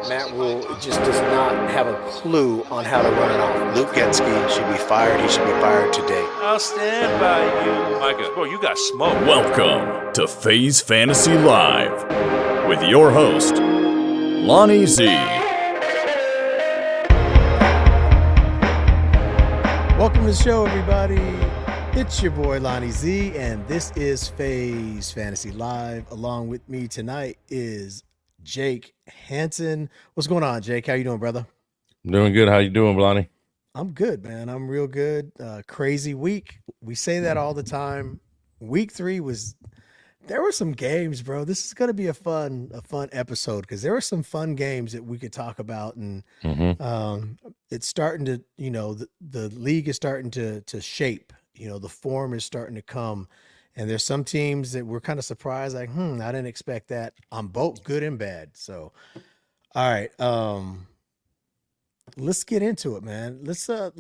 Matt Rule just does not have a clue on how to run an offense. Luke Getsky should be fired. He should be fired today. I'll stand by you. Micah, bro, you got smoke. Welcome to FaZe Fantasy Live with your host, Lonnie Z. Welcome to the show, everybody. It's your boy Lonnie Z, and this is FaZe Fantasy Live. Along with me tonight is Jake Hansen. What's going on, Jake? How you doing, brother? I'm doing good. How you doing, Lonnie? I'm good, man. I'm real good. Crazy week. We say that all the time. Week 3 there were some games, bro. This is going to be a fun episode because there were some fun games that we could talk about, and it's starting to, the league is starting to shape. The form is starting to come, and there's some teams that we're kind of surprised, like, I didn't expect that on both good and bad. So, all right, let's get into it, man. Let's talk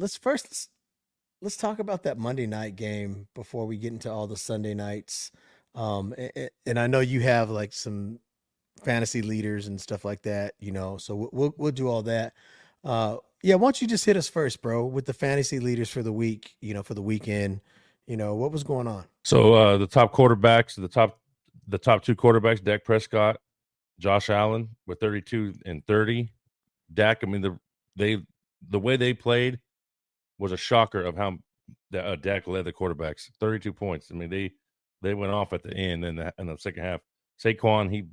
about that Monday night game before we get into all the Sunday nights. And I know you have like some fantasy leaders and stuff like that, so we'll do all that. Yeah, why don't you just hit us first, bro, with the fantasy leaders for the week, for the weekend, what was going on? So the top quarterbacks, the top two quarterbacks, Dak Prescott, Josh Allen with 32 and 30. Dak, I mean, the way they played was a shocker of how Dak led the quarterbacks. 32 points. I mean, they went off at the end in the second half. Saquon,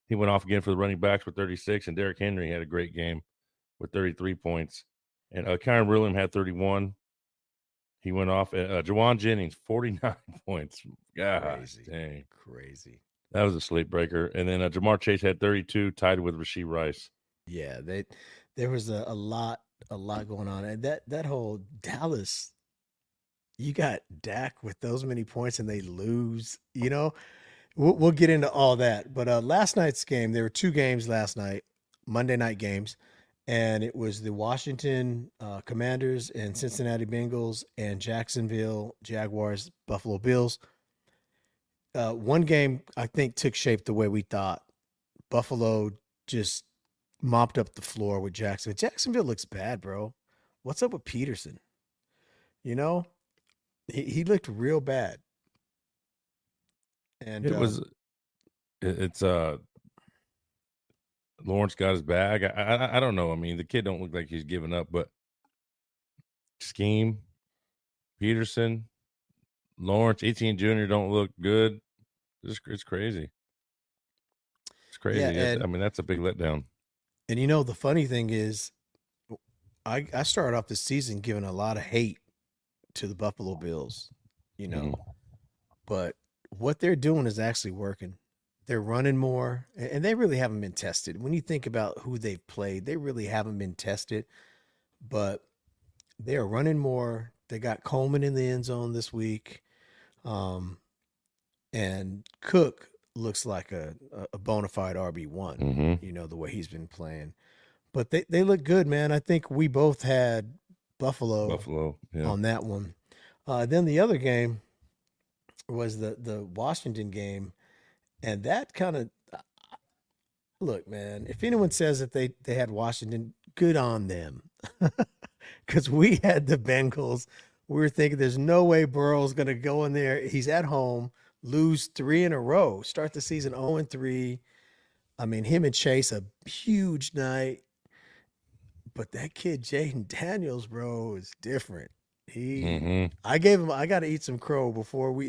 he went off again for the running backs with 36, and Derrick Henry had a great game with 33 points. And Kyron Williams had 31. He went off. Jawan Jennings, 49 points. God, dang. Crazy. That was a sleep breaker. And then Jamar Chase had 32, tied with Rashee Rice. Yeah, there was a lot going on. And that whole Dallas, you got Dak with those many points and they lose, We'll get into all that. But last night's game, there were 2 games last night, Monday night games. And it was the Washington Commanders and Cincinnati Bengals and Jacksonville Jaguars, Buffalo Bills. One game, I think, took shape the way we thought. Buffalo just mopped up the floor with Jacksonville. Jacksonville looks bad, bro. What's up with Peterson? He looked real bad. And it's Lawrence got his bag. I don't know. I mean, the kid don't look like he's giving up, but scheme, Peterson, Lawrence, Etienne Jr. don't look good. It's crazy. It's crazy. Yeah, I mean, that's a big letdown. And the funny thing is, I started off the season giving a lot of hate to the Buffalo Bills, but what they're doing is actually working. They're running more, and they really haven't been tested. When you think about who they've played, they really haven't been tested, but they are running more. They got Coleman in the end zone this week. And Cook looks like a bona fide RB1, the way he's been playing. But they look good, man. I think we both had Buffalo on that one. Then the other game was the Washington game. And that kind of, look, man, if anyone says that they had Washington, good on them. Because we had the Bengals. We were thinking there's no way Burrow's going to go in there. He's at home, lose 3 in a row, start the season 0-3. I mean, him and Chase, a huge night. But that kid, Jaden Daniels, bro, is different. I got to eat some crow before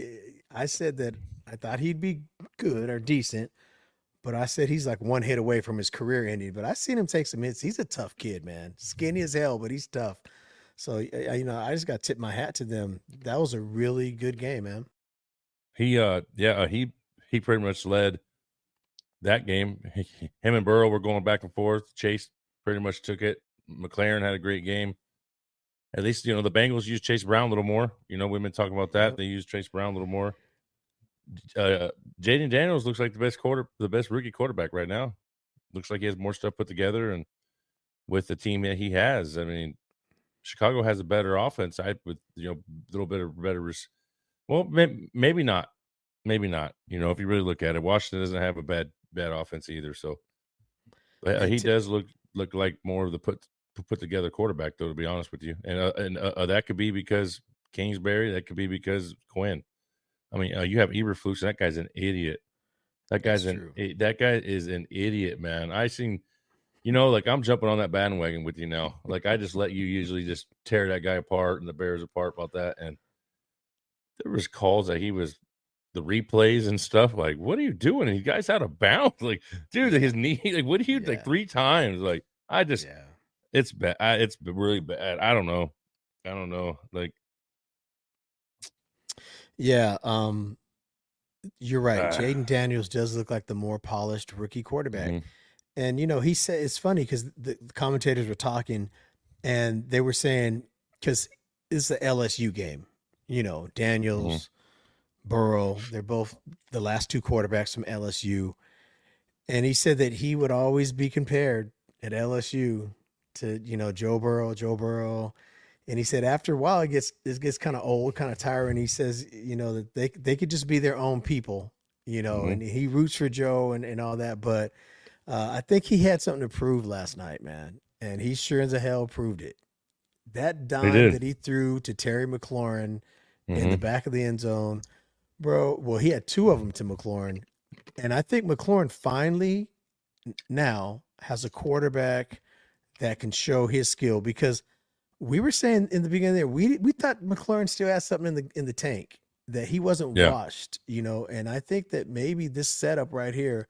I said that I thought he'd be good or decent, but I said he's like one hit away from his career ending. But I seen him take some hits. He's a tough kid, man. Skinny as hell, but he's tough. So, I just got to tip my hat to them. That was a really good game, man. He pretty much led that game. Him and Burrow were going back and forth. Chase pretty much took it. McLaren had a great game. At least, the Bengals used Chase Brown a little more. We've been talking about that. They used Chase Brown a little more. Jaden Daniels looks like the best rookie quarterback right now. Looks like he has more stuff put together, and with the team that he has, I mean, Chicago has a better offense side with a little bit of better. Well, maybe not. If you really look at it, Washington doesn't have a bad offense either. So He does look like more of the put together quarterback, though. To be honest with you, and that could be because Kingsbury. That could be because Quinn. I mean, you have Eberflus, and that guy's an idiot. That guy is an idiot, man. I seen, like I'm jumping on that bandwagon with you now. Like I just let you usually just tear that guy apart and the Bears apart about that. And there was calls that he was the replays and stuff. Like, what are you doing? And he guy's out of bounds. Like, dude, his knee. Like, what are you like 3 times? Like, it's bad. It's really bad. I don't know. Like, yeah. You're right. Jaden Daniels does look like the more polished rookie quarterback. Mm-hmm. And, he said it's funny because the commentators were talking and they were saying, because it's the LSU game, Daniels, Burrow, they're both the last 2 quarterbacks from LSU. And he said that he would always be compared at LSU to, Joe Burrow. And he said after a while, it gets kind of old, kind of tiring. He says, that they could just be their own people, and he roots for Joe and all that. But I think he had something to prove last night, man. And he sure as hell proved it. That dime that he threw to Terry McLaurin in the back of the end zone, bro. Well, he had 2 of them to McLaurin. And I think McLaurin finally now has a quarterback that can show his skill, because we were saying in the beginning there, we thought McLaurin still has something in the tank, that he wasn't washed, and I think that maybe this setup right here,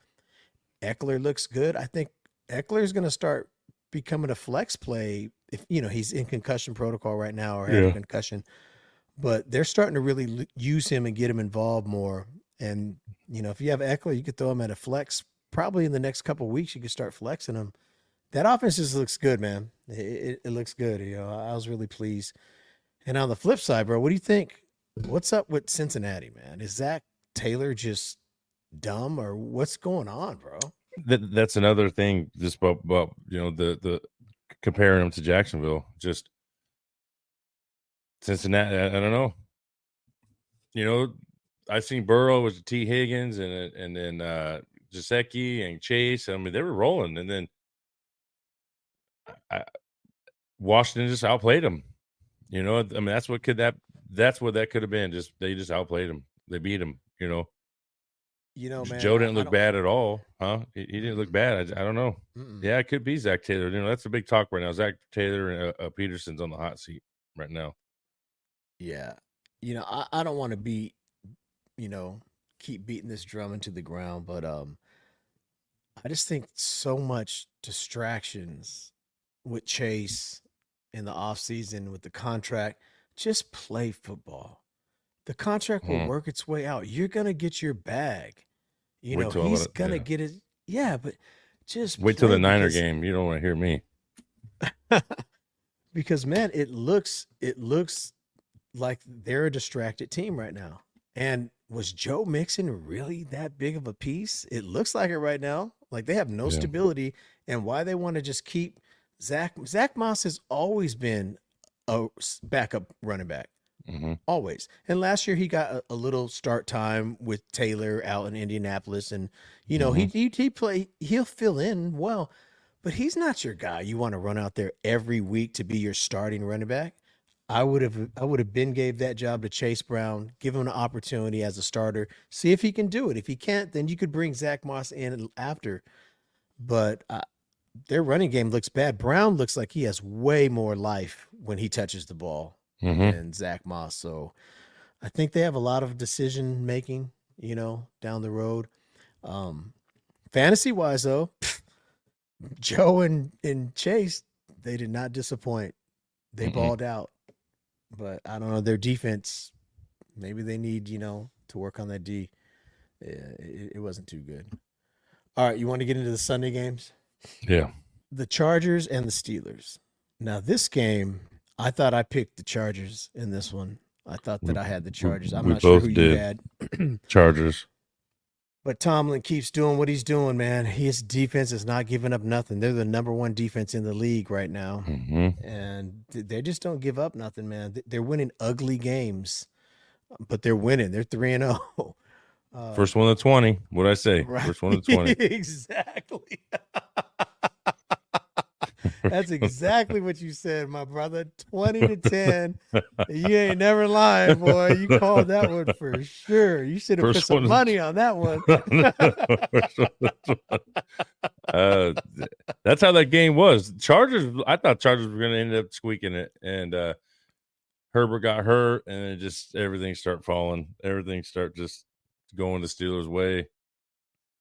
Eckler looks good. I think Eckler is going to start becoming a flex play if, he's in concussion protocol right now or had a concussion, but they're starting to really use him and get him involved more. And, if you have Eckler, you could throw him at a flex. Probably in the next couple of weeks, you could start flexing him. That offense just looks good, man. It looks good. I was really pleased. And on the flip side, bro, what do you think? What's up with Cincinnati, man? Is Zach Taylor just dumb, or what's going on, bro? That's another thing. Just about the comparing them to Jacksonville. Just Cincinnati. I don't know. I've seen Burrow with T. Higgins and then Gesicki and Chase. I mean, they were rolling, and then Washington just outplayed them. I mean, that's what that could have been. They just outplayed them. They beat them. Man, Joe didn't look bad at all, huh? He didn't look bad. I don't know. Yeah, it could be Zach Taylor. That's a big talk right now. Zach Taylor and Peterson's on the hot seat right now. Yeah, I don't want to be, keep beating this drum into the ground, but I just think so much distractions with Chase in the offseason with the contract. Just play football. The contract will work its way out. You're going to get your bag. He's going to get it. Yeah, but just wait till the Niner game. You don't want to hear me. Because, man, it looks like they're a distracted team right now. And was Joe Mixon really that big of a piece? It looks like it right now. Like they have no stability. And why they want to just keep Zach Moss has always been a backup running back. Always. And last year he got a little start time with Taylor out in Indianapolis. And, he'll fill in well, but he's not your guy. You want to run out there every week to be your starting running back. I would have gave that job to Chase Brown, give him an opportunity as a starter, see if he can do it. If he can't, then you could bring Zach Moss in after. But their running game looks bad. Brown looks like he has way more life when he touches the ball than Zach Moss. So I think they have a lot of decision making, down the road. Fantasy wise, though, Joe and Chase, they did not disappoint. They balled out. But I don't know, their defense, maybe they need, to work on that D. It wasn't too good. All right, you want to get into the Sunday games? Yeah. The Chargers and the Steelers. Now, this game, I thought I picked the Chargers in this one. I thought that I had the Chargers. I'm not sure who you had. Chargers. But Tomlin keeps doing what he's doing, man. His defense is not giving up nothing. They're the number 1 defense in the league right now. And they just don't give up nothing, man. They're winning ugly games, but they're winning. They're 3-0. First one of 20. What'd I say? Right. First one of 20. Exactly. That's exactly what you said, my brother. 20-10. You ain't never lying, boy. You called that one for sure. You should have put some money on that one. That's how that game was. I thought Chargers were going to end up squeaking it, and Herbert got hurt, and it just everything started falling. Everything started just going the Steelers' way.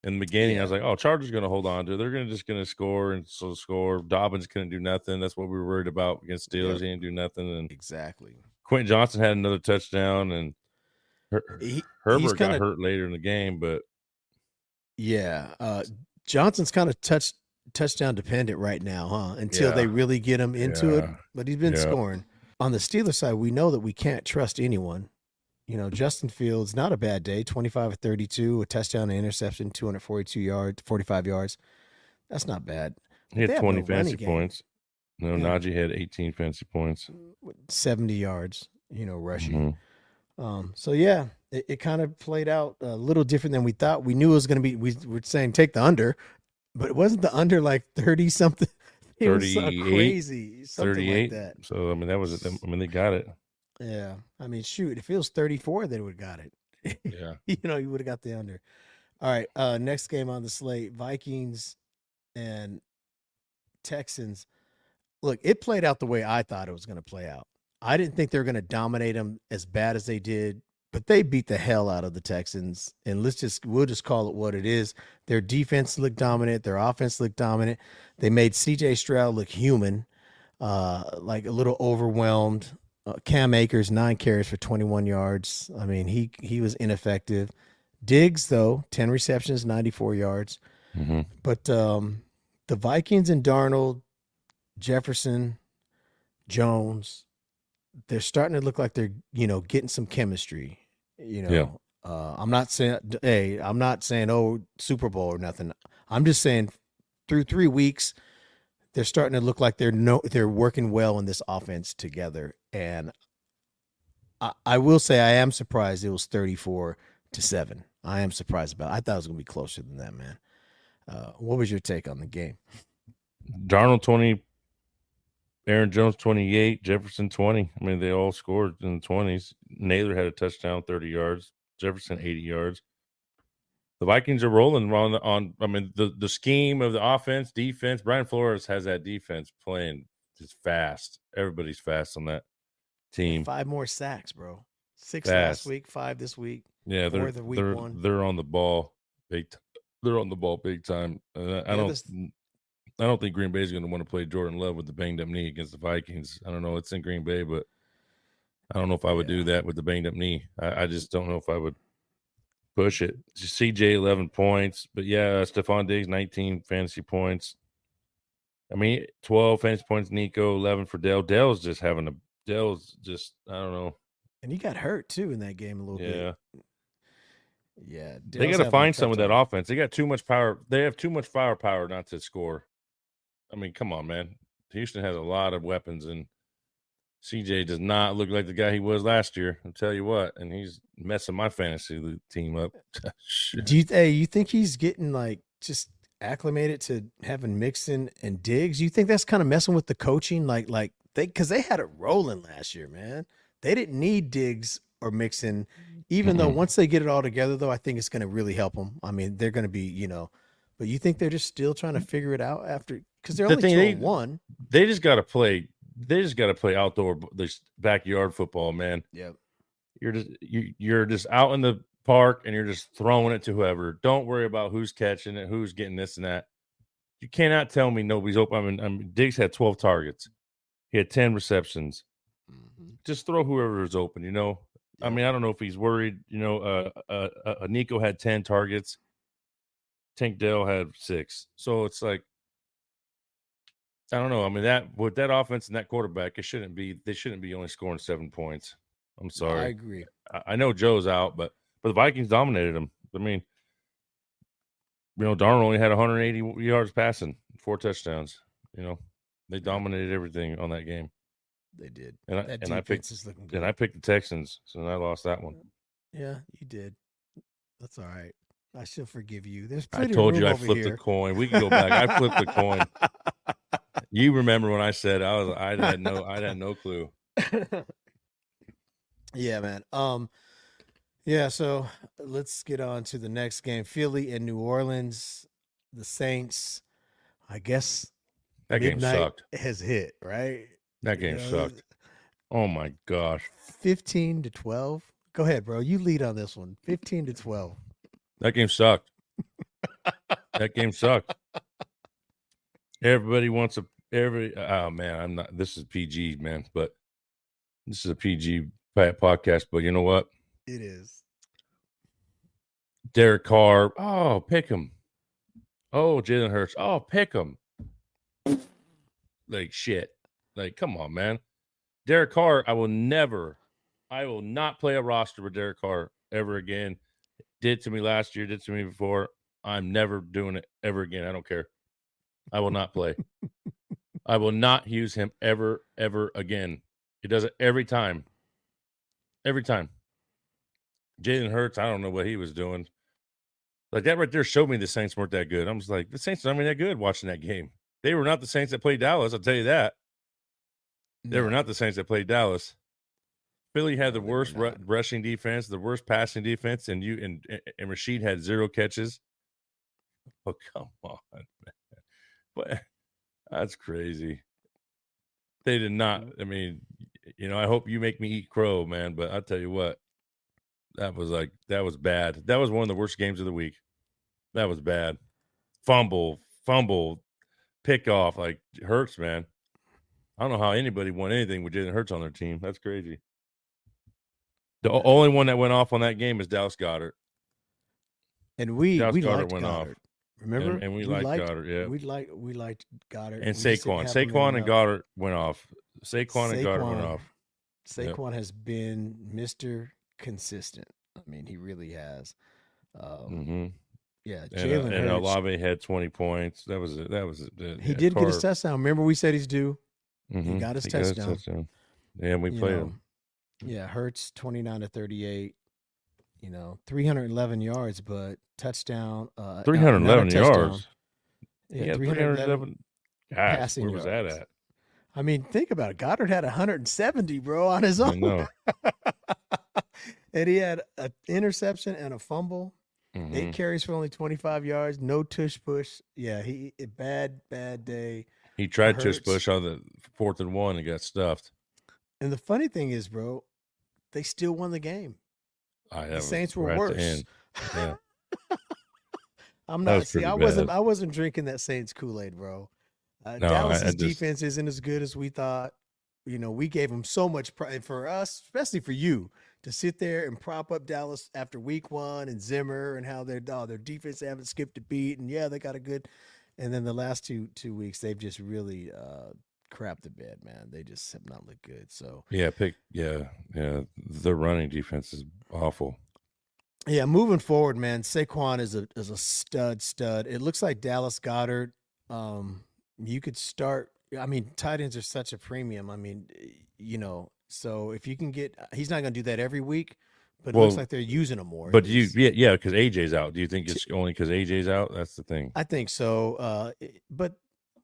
In the beginning, I was like, "Oh, Chargers going to hold on to it. They're just going to score and so score." Dobbins couldn't do nothing. That's what we were worried about against Steelers. Yep. He didn't do nothing. And exactly. Quentin Johnson had another touchdown, and Herbert got hurt later in the game. But Johnson's kind of touchdown dependent right now, huh? Until they really get him into it. But he's been scoring. On the Steelers side, we know that we can't trust anyone. You know, Justin Fields, not a bad day, 25 of 32, a touchdown, an interception, 242 yards, 45 yards. That's not bad. He had 20 fantasy points. No, Najee had 18 fantasy points. 70 yards, rushing. So, it kind of played out a little different than we thought. We knew it was going to be, we were saying take the under, but it wasn't the under like 30-something. It was so crazy. Something 38. Like that. So, they got it. Yeah. I mean, shoot, if it was 34, they would have got it. Yeah. You would have got the under. All right. Next game on the slate, Vikings and Texans. Look, it played out the way I thought it was going to play out. I didn't think they were going to dominate them as bad as they did, but they beat the hell out of the Texans. And we'll just call it what it is. Their defense looked dominant. Their offense looked dominant. They made C.J. Stroud look human, like a little overwhelmed. Cam Akers, 9 carries for 21 yards. I mean, he was ineffective. Diggs, though, 10 receptions, 94 yards. Mm-hmm. But the Vikings and Darnold, Jefferson, Jones, they're starting to look like they're, getting some chemistry. I'm not saying, oh, Super Bowl or nothing. I'm just saying through 3 weeks, they're starting to look like they're working well in this offense together. And I will say I am surprised it was 34-7. I am surprised about it. I thought it was going to be closer than that, man. What was your take on the game? Darnold 20, Aaron Jones 28, Jefferson 20. I mean, they all scored in the 20s. Naylor had a touchdown, 30 yards. Jefferson 80 yards. The Vikings are rolling on the scheme of the offense, defense. Brian Flores has that defense playing just fast. Everybody's fast on that team. 5 more sacks, bro. 6 last week, 5 this week. Yeah, they're on the ball big. They're on the ball big time. I don't think Green Bay is going to want to play Jordan Love with the banged up knee against the Vikings. I don't know. It's in Green Bay, but I don't know if I would do that with the banged up knee. I just don't know if I would push it. CJ 11 points, but Stephon Diggs 19 fantasy points. I mean 12 fantasy points. Nico 11 for Dell. Dell's just I don't know. And he got hurt too in that game a little bit. Yeah, they got to find some of that offense. They got too much power. They have too much firepower not to score. I mean, come on, man. Houston has a lot of weapons, and CJ does not look like the guy he was last year. I'll tell you what, and he's messing my fantasy team up. You think he's getting just acclimated to having Mixon and Diggs? You think that's kind of messing with the coaching, because they had it rolling last year, man. They didn't need Diggs or Mixon, even though once they get it all together, though, I think it's going to really help them. I mean, they're going to be, but you think they're just still trying to figure it out after, because they're only 2-1. They just got to play. They just got to play outdoor, this backyard football, man. Yep. You're just out in the park and you're just throwing it to whoever. Don't worry about who's catching it, who's getting this and that. You cannot tell me nobody's open. I mean, Diggs had 12 targets. He had 10 receptions. Mm-hmm. Just throw whoever is open, Yep. I mean, I don't know if he's worried. Nico had 10 targets. Tank Dell had 6. So it's like, I don't know. I mean, with that offense and that quarterback, they shouldn't be only scoring 7 points. I'm sorry. I agree. I know Joe's out, but the Vikings dominated them. I mean, Darnold only had 180 yards passing, 4 touchdowns. They dominated everything on that game. They did. And I picked the Texans, so I lost that one. Yeah, you did. That's all right. I shall forgive you. There's I plenty told of you room I flipped here. the coin. We can go back. I flipped the coin. You remember when I said I had no clue. Yeah, man. Yeah, so let's get on to the next game. Philly and New Orleans, the Saints. I guess That game midnight sucked. has hit, right? That game sucked. Oh my gosh. 15-12. Go ahead, bro. You lead on this one. 15-12. That game sucked. That game sucked. Everybody wants oh man, I'm not, this is PG, man, but this is a PG podcast, but you know what? It is. Derek Carr, oh, pick him. Oh, Jalen Hurts, oh, pick him. Like shit. Like, come on, man. Derek Carr, I will not play a roster with Derek Carr ever again. Did to me last year, did to me before. I'm never doing it ever again. I don't care. I will not play. I will not use him ever again. He does it every time. Every time. Jalen Hurts, I don't know what he was doing. Like that right there showed me the Saints weren't that good. I was like, the Saints aren't that good watching that game. They were not the Saints that played Dallas, I'll tell you that. They were not the Saints that played Dallas. Philly had the worst rushing defense, the worst passing defense, and Rashid had 0 catches. Oh, come on, man. But that's crazy. They did not. I mean, I hope you make me eat crow, man. But I'll tell you what, that was bad. That was one of the worst games of the week. That was bad. Fumble, pick off, like Hurts, man. I don't know how anybody won anything with Jalen Hurts on their team. That's crazy. The only one that went off on that game is Dallas Goedert. And we Dallas Goedert liked went Goddard. off. Remember? And we liked Goddard, yeah. We liked Goddard. And Saquon and Goddard went off. Saquon and Goddard went off. Saquon has been Mr. Consistent. I mean, he really has. Yeah, Jalen and Hurts. Olave had 20 points. That was it. He did get his touchdown. Remember, we said he's due. He got his touchdown. Yeah, we played him. Yeah, Hurts 29-38. 311 yards, but touchdown. 311 yards. Yeah, 311 passing where was yards. that at? I mean, think about it. Goddard had 170, bro, on his own. I know. And he had an interception and a fumble. 8 carries for only 25 yards. No tush push. Yeah, bad day. He tried tush push on the 4th and 1 and got stuffed. And the funny thing is, bro, they still won the game. The Saints were worse. Yeah. I'm not. See, I wasn't drinking that Saints Kool-Aid, bro. Dallas's defense isn't as good as we thought. We gave them so much pride for us, especially for you, to sit there and prop up Dallas after week 1 and Zimmer and how their defense haven't skipped a beat. And yeah, they got a good. And then the last two weeks, they've just really crapped the bed, man. They just have not looked good. So yeah. Their running defense is awful. Yeah, moving forward, man, Saquon is a stud. It looks like Dallas Goedert. You could start. I mean, tight ends are such a premium. I mean, so if you can get, he's not going to do that every week, but it looks like they're using him more. But because AJ's out. Do you think it's only because AJ's out? That's the thing. I think so. But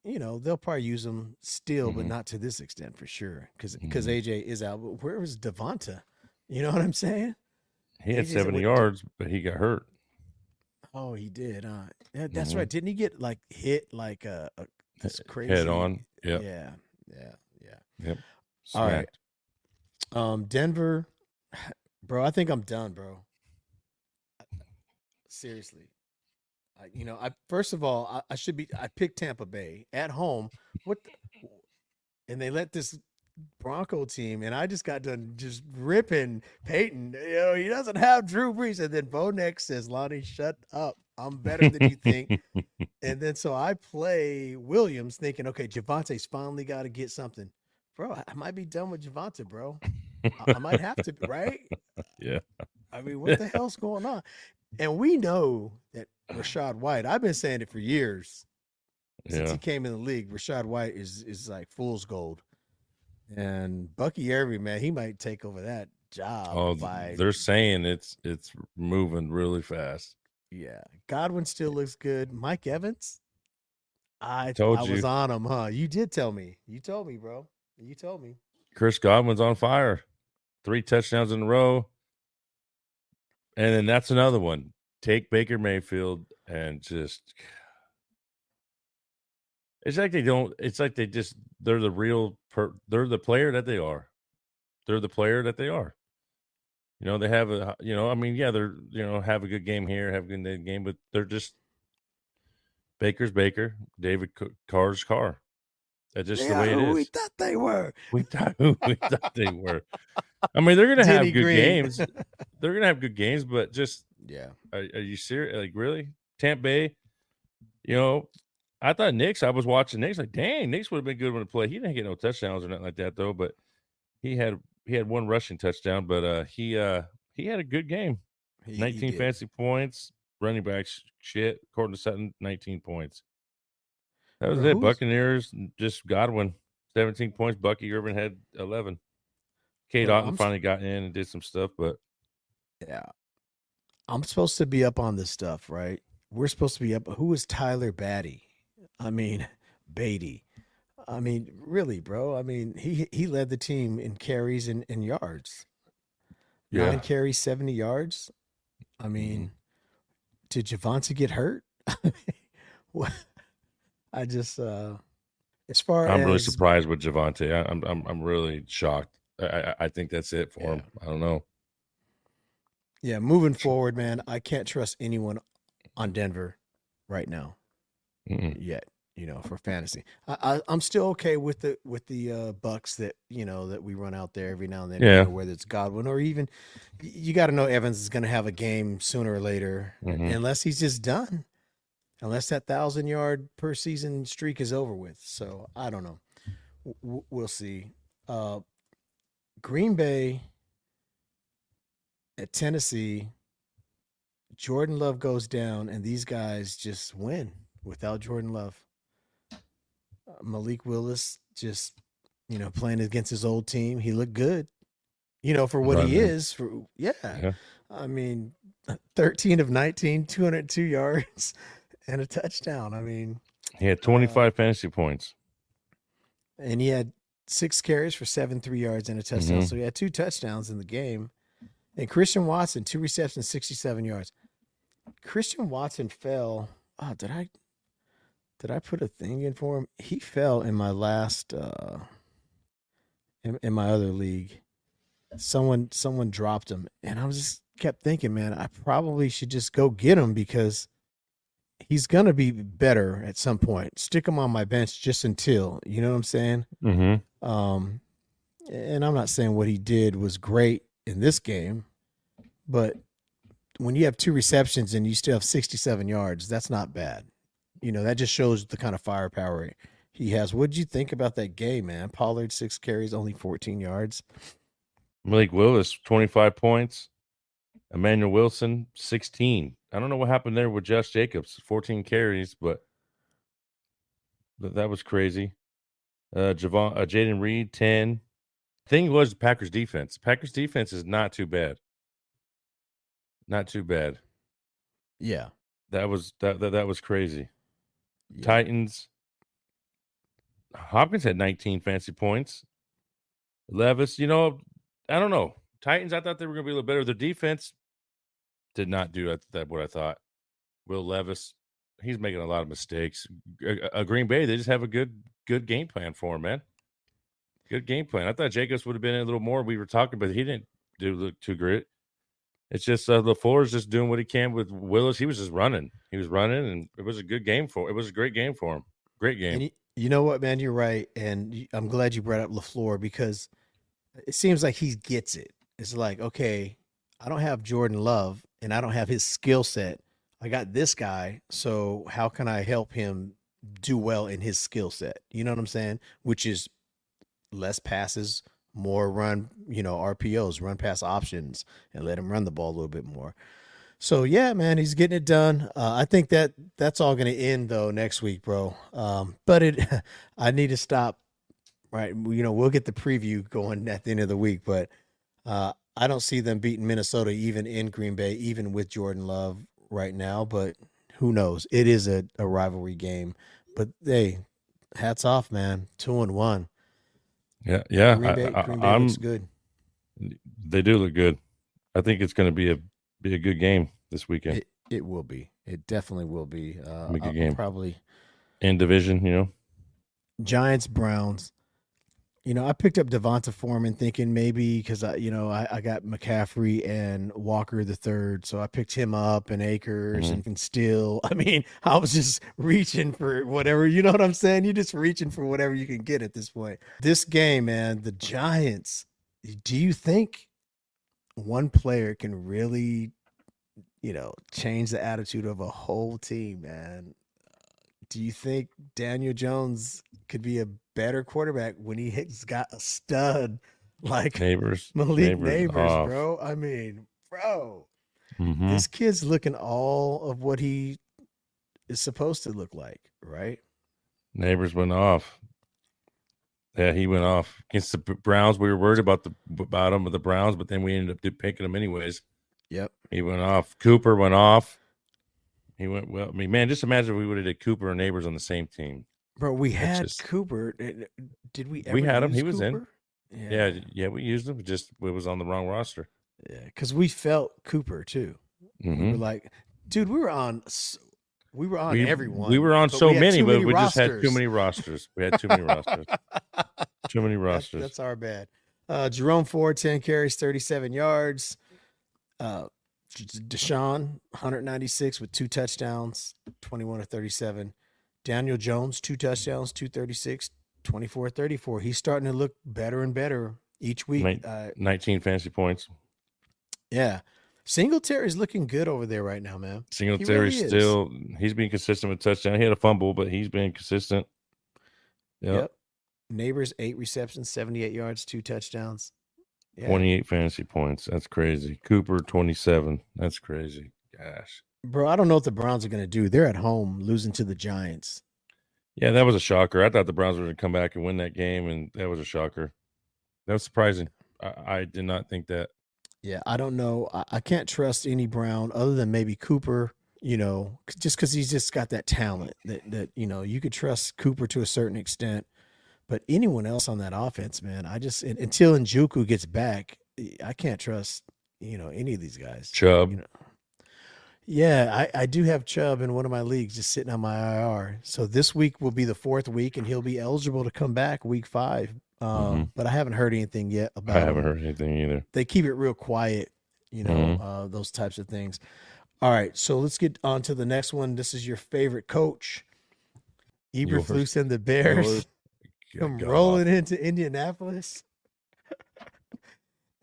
they'll probably use him still, but not to this extent for sure. Because AJ is out. But where was Devonta? You know what I'm saying? He had 70 yards, but he got hurt. Oh, he did. That's right. Didn't he get hit this crazy head on? Yep. Yeah. Yep. All right. Denver, bro. I think I'm done, bro. Seriously. First of all, I picked Tampa Bay at home. And they let this Bronco team, and I just got done just ripping Peyton. He doesn't have Drew Brees. And then Bo Nix says, Lonnie, shut up. I'm better than you think. And then so I play Williams thinking, okay, Javonte's finally got to get something. Bro, I might be done with Javonte, bro. I might have to, right? Yeah. I mean, what the hell's going on? And we know that Rachaad White, I've been saying it for years. Since he came in the league, Rachaad White is like fool's gold. And Bucky Irving, man, he might take over that job. They're saying it's moving really fast. Yeah. Godwin still looks good. Mike Evans, I Told was you. on him, huh? You did tell me. You told me, bro. You told me. Chris Godwin's on fire. 3 touchdowns in a row. And then that's another one. Take Baker Mayfield and just it's like they don't it's like they just they're the real they're the player that they are. They're the player that they are. You know, they have a I mean, yeah, they're have a good game here, have a good game, but they're just Baker's Baker, David Carr's Carr. That's just the way it is. We thought they were. We thought they were. I mean, they're gonna have good games. They're gonna have good games, but just are you serious? Like, really? Tampa Bay, I thought Knicks, I was watching Knicks, like, dang, Knicks would have been good when to play. He didn't get no touchdowns or nothing like that, though, but he had one rushing touchdown, but he had a good game. 19 fantasy points, running backs shit, according to Sutton, 19 points. That was it. Buccaneers, just Godwin, 17 points. Bucky Irvin had 11. Kate Otten finally got in and did some stuff, but yeah, I'm supposed to be up on this stuff, right? We're supposed to be up. Who is Tyler Beatty? I mean, Beatty. I mean, really, bro. I mean, he led the team in carries and yards. 9 carries, 70 yards. I mean, did Javonte get hurt? I just as far I'm really surprised with Javonte. I'm really shocked. I think that's it for him. I don't know. Yeah, moving forward, man, I can't trust anyone on Denver right now. Yet, for fantasy. I'm still okay with the Bucks that that we run out there every now and then. Yeah. Whether it's Godwin or even you got to know Evans is going to have a game sooner or later, unless he's just done. Unless that 1,000-yard per season streak is over with. So I don't know. We'll see. Green Bay at Tennessee. Jordan Love goes down, and these guys just win without Jordan Love. Malik Willis just, playing against his old team. He looked good, for what he is. Yeah. I mean, 13 of 19, 202 yards. And a touchdown. I mean, he had 25 fantasy points. And he had 6 carries for 73 yards and a touchdown. So he had 2 touchdowns in the game. And Christian Watson, 2 receptions, 67 yards. Christian Watson fell. Oh, did I put a thing in for him? He fell in my last in my other league. Someone dropped him. And I was just kept thinking, man, I probably should just go get him because he's going to be better at some point. Stick him on my bench just until, you know what I'm saying? And I'm not saying what he did was great in this game, but when you have 2 receptions and you still have 67 yards, that's not bad. That just shows the kind of firepower he has. What did you think about that game, man? Pollard, 6 carries, only 14 yards. Malik Willis, 25 points. Emmanuel Wilson, 16. I don't know what happened there with Josh Jacobs, 14 carries, but that was crazy. Jaden Reed, 10. Thing was the Packers defense. Packers defense is not too bad. Not too bad. Yeah. That was crazy. Yeah. Titans. Hopkins had 19 fantasy points. Levis, I don't know. Titans, I thought they were going to be a little better. Their defense did not do that. What I thought. Will Levis, he's making a lot of mistakes. Green Bay, they just have a good game plan for him, man. Good game plan. I thought Jacobs would have been a little more. We were talking, but he didn't look too great. It's just LaFleur's just doing what he can with Willis. He was just running. He was running, and it was a good game for. It was a great game for him. Great game. And you know what, man? You're right, and I'm glad you brought up LaFleur because it seems like he gets it. It's like, okay, I don't have Jordan Love, and I don't have his skill set. I got this guy, so how can I help him do well in his skill set? You know what I'm saying? Which is less passes, more run, RPOs, run pass options, and let him run the ball a little bit more. So, yeah, man, he's getting it done. I think that's all going to end, though, next week, bro. But I need to stop, right? We'll get the preview going at the end of the week, but I don't see them beating Minnesota even in Green Bay, even with Jordan Love right now, but who knows? It is a rivalry game. But hey, hats off, man. 2-1. Yeah. Green Bay looks good. They do look good. I think it's going to be a good game this weekend. It will be. It definitely will be. A good game. Probably in division, Giants, Browns. I picked up Devonta Foreman thinking maybe because I got McCaffrey and Walker the third, so I picked him up and Akers and Steele. I mean, I was just reaching for whatever. You know what I'm saying? You're just reaching for whatever you can get at this point. This game, man, the Giants. Do you think one player can really, change the attitude of a whole team, man? Do you think Daniel Jones could be a better quarterback when he's got a stud like Malik Neighbors, bro? I mean, bro, this kid's looking all of what he is supposed to look like, right? Neighbors went off. Yeah, he went off against the Browns. We were worried about him with the Browns, but then we ended up picking him anyways. Yep. He went off. Cooper went off. He went well. I mean, man, just imagine if we would have did Cooper and Neighbors on the same team. Bro, we had Cooper. Did we ever We had him. He Cooper? was in. Yeah, we used him. Just it was on the wrong roster. Yeah, because we felt Cooper too. We were like, dude, we were on everyone. We were on so many, but we just had too many rosters. We had too many rosters. Too many rosters. That's our bad. Jerome Ford, 10 carries, 37 yards. Deshaun, 196 with 2 touchdowns, 21 to 37. Daniel Jones, 2 touchdowns, 236, 24-34. He's starting to look better and better each week. 19 fantasy points. Yeah. Singletary's looking good over there right now, man. Singletary's he's being consistent with touchdown. He had a fumble, but he's been consistent. Yep. Neighbors, 8 receptions, 78 yards, 2 touchdowns. Yeah. 28 fantasy points. That's crazy. Cooper, 27. That's crazy. Gosh. Bro, I don't know what the Browns are going to do. They're at home losing to the Giants. Yeah, that was a shocker. I thought the Browns were going to come back and win that game, and that was a shocker. That was surprising. I did not think that. Yeah, I don't know. I can't trust any Brown other than maybe Cooper, just because he's just got that talent that you could trust Cooper to a certain extent. But anyone else on that offense, man, until Njoku gets back, I can't trust, any of these guys. Chubb. Yeah, I do have Chubb in one of my leagues just sitting on my IR. So this week will be the 4th week, and he'll be eligible to come back week 5. But I haven't heard anything yet about I haven't heard anything either. They keep it real quiet, those types of things. All right, so let's get on to the next one. This is your favorite coach, Eberflus and the Bears. Come rolling into Indianapolis.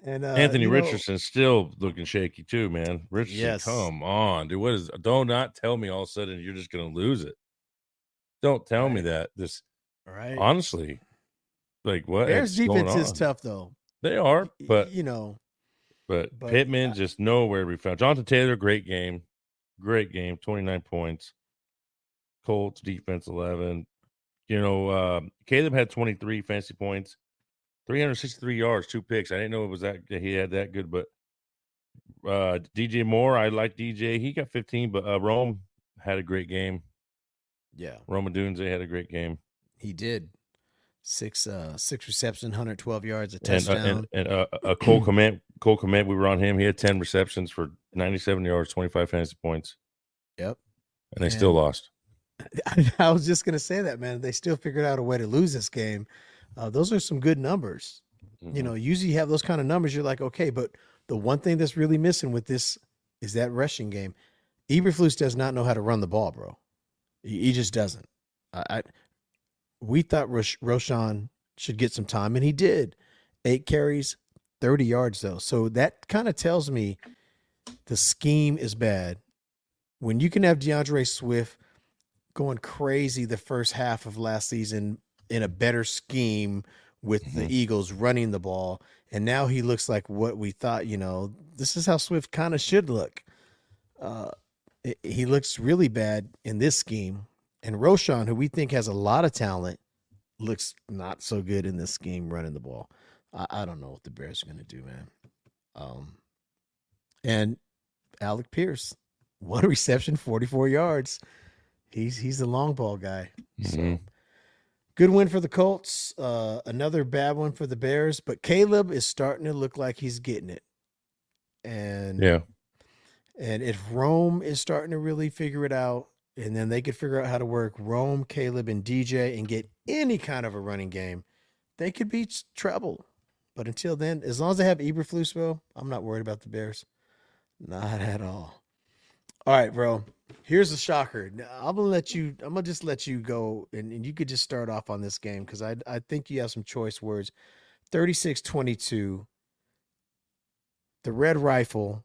And Anthony Richardson's still looking shaky too, man. Richardson, yes. Come on, dude. Do not tell me all of a sudden you're just gonna lose it. Don't tell me that. Right. Honestly, like what? Bears defense is tough though. They are, but but Pittman just nowhere to be found. Jonathan Taylor, great game, 29 points. Colts defense 11. Caleb had 23 fantasy points, 363 yards, 2 picks. I didn't know it was that he had that good, but DJ Moore, I like DJ. He got 15, but Rome had a great game. Yeah, Rome Odunze had a great game. He did. 6 receptions, 112 yards, a touchdown. And Cole Kmet, we were on him. He had 10 receptions for 97 yards, 25 fantasy points. Yep. And they still lost. I was just going to say that, man. They still figured out a way to lose this game. Those are some good numbers. Usually you have those kind of numbers. You're like, okay, but the one thing that's really missing with this is that rushing game. Eberflus does not know how to run the ball, bro. He just doesn't. We thought Roshan should get some time, and he did. 8 carries, 30 yards, though. So that kind of tells me the scheme is bad. When you can have DeAndre Swift going crazy the first half of last season in a better scheme with the Eagles running the ball, and now he looks like what we thought, this is how Swift kind of should look. He looks really bad in this scheme. And Roshan, who we think has a lot of talent, looks not so good in this scheme running the ball. I don't know what the Bears are going to do, man. And Alec Pierce, 1 reception, 44 yards. He's the long ball guy. Mm-hmm. So good win for the Colts. Another bad one for the Bears, but Caleb is starting to look like he's getting it. And if Rome is starting to really figure it out, and then they could figure out how to work Rome, Caleb, and DJ and get any kind of a running game, they could beat treble. But until then, as long as they have Eberflus, I'm not worried about the Bears. Not at all. All right, bro. Here's the shocker. I'm gonna just let you go, and you could just start off on this game because I think you have some choice words. 36-22. The Red Rifle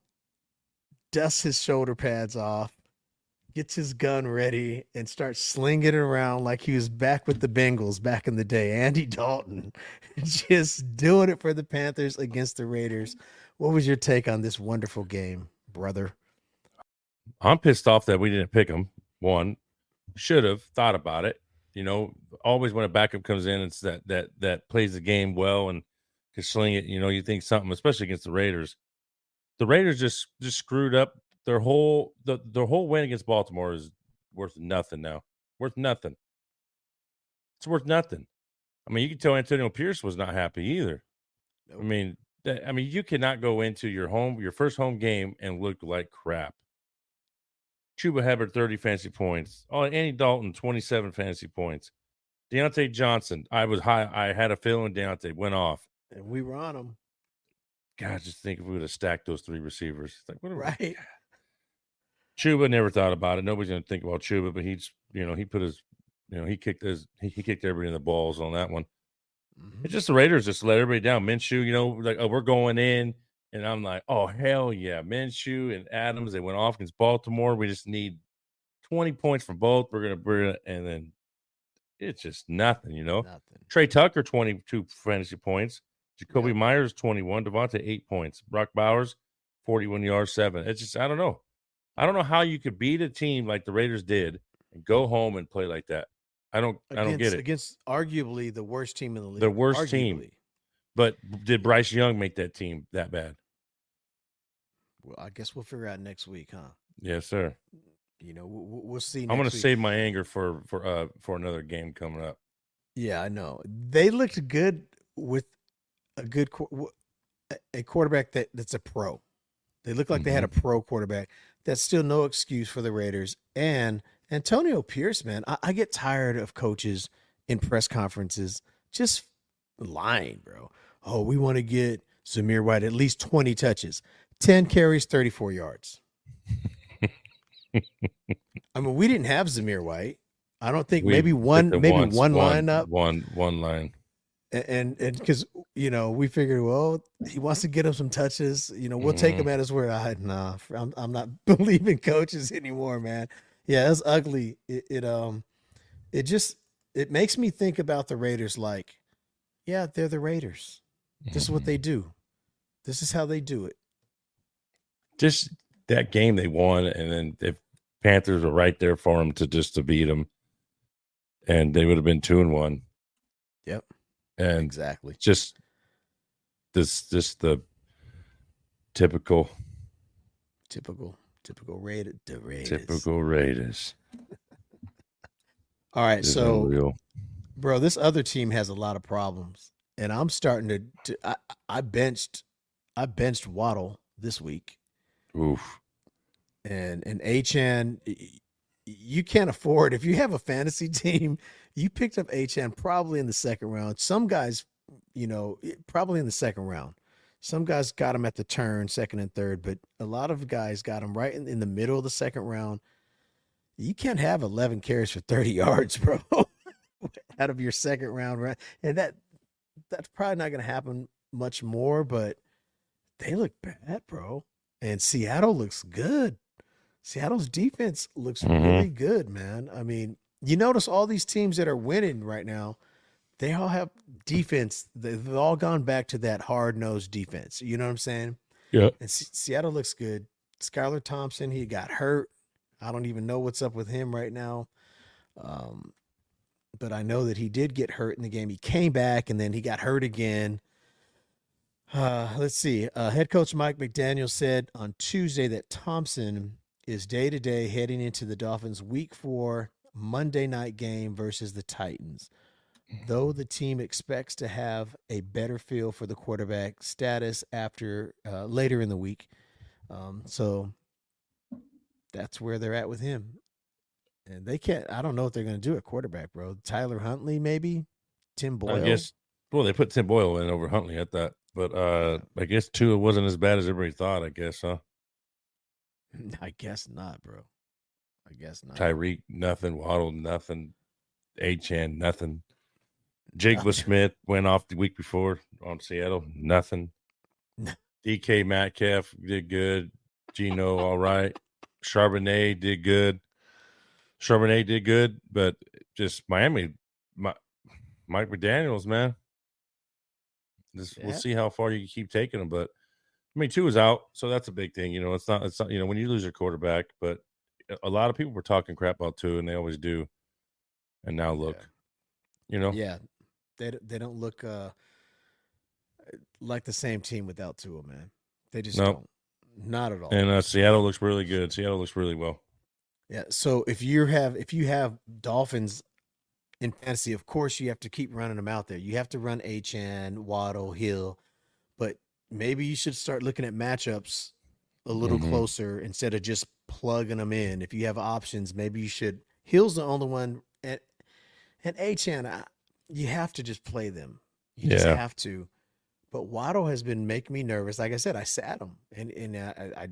dusts his shoulder pads off, gets his gun ready, and starts slinging it around like he was back with the Bengals back in the day. Andy Dalton just doing it for the Panthers against the Raiders. What was your take on this wonderful game, brother? I'm pissed off that we didn't pick him. One, should have thought about it. Always when a backup comes in, it's that plays the game well and can sling it. You think something, especially against the Raiders. The Raiders just screwed up their whole win against Baltimore is worth nothing now. Worth nothing. It's worth nothing. I mean, you can tell Antonio Pierce was not happy either. Nope. I mean, you cannot go into your first home game and look like crap. Chuba Hubbard, 30 fantasy points. Oh, Andy Dalton, 27 fantasy points. Deontay Johnson, I had a feeling Deontay went off. And we were on him. God, just think if we would have stacked those three receivers. It's like, right. Chuba never thought about it. Nobody's going to think about Chuba, but he put his, he kicked everybody in the balls on that one. Mm-hmm. It's just the Raiders just let everybody down. Minshew, like, oh, we're going in. And I'm like, oh, hell yeah. Minshew and Adams, they went off against Baltimore. We just need 20 points from both. We're going to bring it. And then it's just nothing, Nothing. Trey Tucker, 22 fantasy points. Jacoby Myers, 21. Devontae, 8 points. Brock Bowers, 41 yards, 7. It's just, I don't know. I don't know how you could beat a team like the Raiders did and go home and play like that. I don't get it. Against arguably the worst team in the league. The worst team. But did Bryce Young make that team that bad? Well, I guess we'll figure out next week, huh? Yes, sir. We'll see. I'm going to save my anger for another game coming up. Yeah, I know. They looked good with a quarterback that's a pro. They look like they had a pro quarterback. That's still no excuse for the Raiders. And Antonio Pierce, man, I get tired of coaches in press conferences just lying, bro. Oh, we want to get Zamir White at least 20 touches, 10 carries, 34 yards. I mean, we didn't have Zamir White. I don't think maybe one lineup. One line. And because, we figured, well, he wants to get him some touches. We'll take him at his word. I'm not believing coaches anymore, man. Yeah, that's ugly. It makes me think about the Raiders like, yeah, they're the Raiders. This is what they do. This is how they do it. Just that game they won, and then if Panthers were right there for them to beat them, and they would have been 2-1. Yep. And exactly. Just the typical Raiders. Typical Raiders. All right, so unreal. Bro, this other team has a lot of problems, and I'm starting to I benched Waddle this week. Oof. And Achan, you can't afford, if you have a fantasy team, you picked up Achan probably in the second round. Some guys, probably in the second round. Some guys got him at the turn, second and third, but a lot of guys got him right in the middle of the second round. You can't have 11 carries for 30 yards, bro, out of your second round. Right? And that's probably not going to happen much more, but they look bad, bro. And Seattle looks good. Seattle's defense looks really good, man. I mean, you notice all these teams that are winning right now, they all have defense. They've all gone back to that hard-nosed defense. You know what I'm saying? Yeah. And Seattle looks good. Skylar Thompson, he got hurt. I don't even know what's up with him right now. But I know that he did get hurt in the game. He came back, and then he got hurt again. Let's see. Head coach Mike McDaniel said on Tuesday that Thompson is day-to-day heading into the Dolphins' Week 4 Monday night game versus the Titans. Though the team expects to have a better feel for the quarterback status after later in the week. So that's where they're at with him. And they can't, I don't know what they're going to do at quarterback, bro. Tyler Huntley, maybe? Tim Boyle? I guess, well, they put Tim Boyle in over Huntley, I thought. But I guess Tua wasn't as bad as everybody thought, I guess, huh? I guess not, bro. I guess not. Tyreek, nothing. Waddle, nothing. Achane, nothing. Jigba Smith went off the week before on Seattle, nothing. DK Metcalf did good. Gino, all right. Charbonnet did good. But just Miami, Mike McDaniels, man. We'll see how far you can keep taking them. But I mean, Tua is out, so that's a big thing. You know, it's not. You know, when you lose your quarterback, but a lot of people were talking crap about Tua, and they always do. And now look, you know, they don't look like the same team without Tua, man. They just don't. Not at all. And Seattle looks really good. Seattle looks really well. Yeah. So if you have Dolphins in fantasy, of course you have to keep running them out there. You have to run Achane, Waddle, Hill, but maybe you should start looking at matchups a little closer instead of just plugging them in. If you have options, maybe you should. Hill's the only one, and Achane, you have to just play them. You just have to. But Waddle has been making me nervous. Like I said, I sat him, and I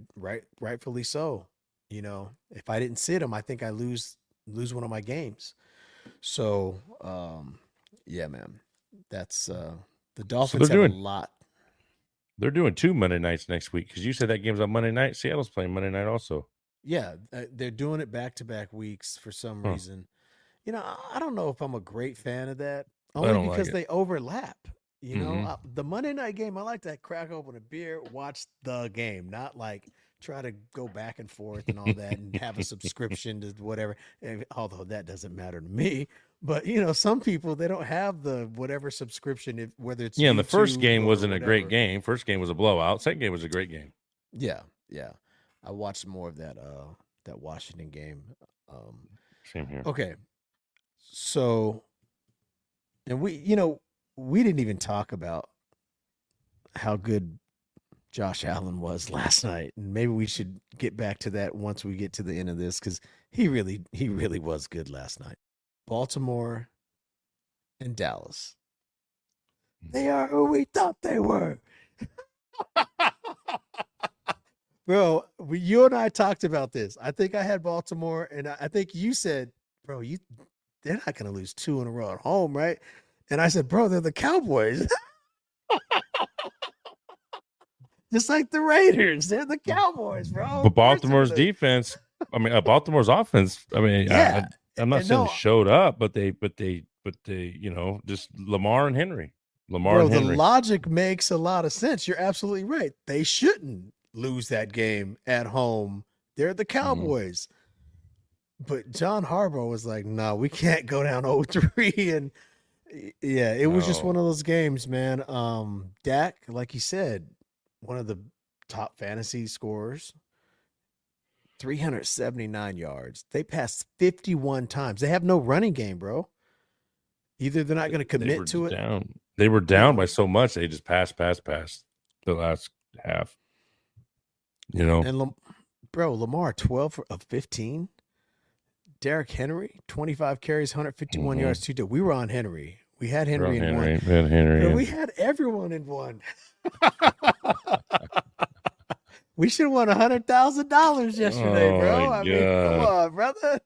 rightfully so. You know, if I didn't sit him, I think I lose one of my games. So, yeah, man, that's the Dolphins have a lot. They're doing 2 Monday nights next week because you said that game's on Monday night. Seattle's playing Monday night also. Yeah, they're doing it back-to-back weeks for some reason. You know, I don't know if I'm a great fan of that, only because they overlap. You know, the Monday night game, I like to crack open a beer, watch the game, not like try to go back and forth and all that and have a subscription to whatever, although that doesn't matter to me. But, you know, some people, they don't have the whatever subscription, whether it's and the first YouTube game wasn't whatever. a great game. First game was a blowout. Second game was a great game. Yeah. I watched more of that Washington game. Same here. Okay. So, and we didn't even talk about how good Josh Allen was last night. And maybe we should get back to that once we get to the end of this, because he really was good last night. Baltimore and Dallas. They are who we thought they were. Bro, you and I talked about this. I think I had Baltimore, and I think you said, bro, they're not going to lose 2 in a row at home, right? And I said, bro, they're the Cowboys. Just like the Raiders. They're the Cowboys, bro. But Baltimore's defense, Baltimore's offense, I'm not saying they showed up, but they, you know, just Lamar and Henry. The logic makes a lot of sense. You're absolutely right. They shouldn't lose that game at home. They're the Cowboys. But John Harbaugh was like, no, we can't go down 0-3. And yeah, it was just one of those games, man. Dak, like you said, one of the top fantasy scorers, 379 yards. They passed 51 times. They have no running game, bro. Either they're not going to commit to it. They were down by so much. They just passed the last half. You know, and Lamar 12 of 15. Derrick Henry 25 carries, 151 yards. 2. We were on Henry. We had Henry in one. We had everyone in one. We should have won $100,000 yesterday, bro. I mean, come on, brother.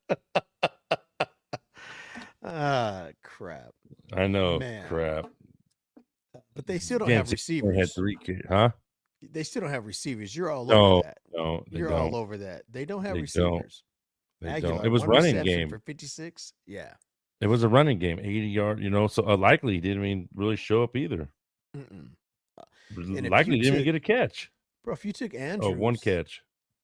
Crap. I know, man. crap. But they still don't have receivers. Had 3 kids, huh? They still don't have receivers. You're all over that. No, you're all over that. They don't have receivers. They don't. It was running game for 56. Yeah. It was a running game, 80 yard. You know, so likely he didn't really show up either. Likely didn't even get a catch. Bro, if you took Andrews, 1 catch.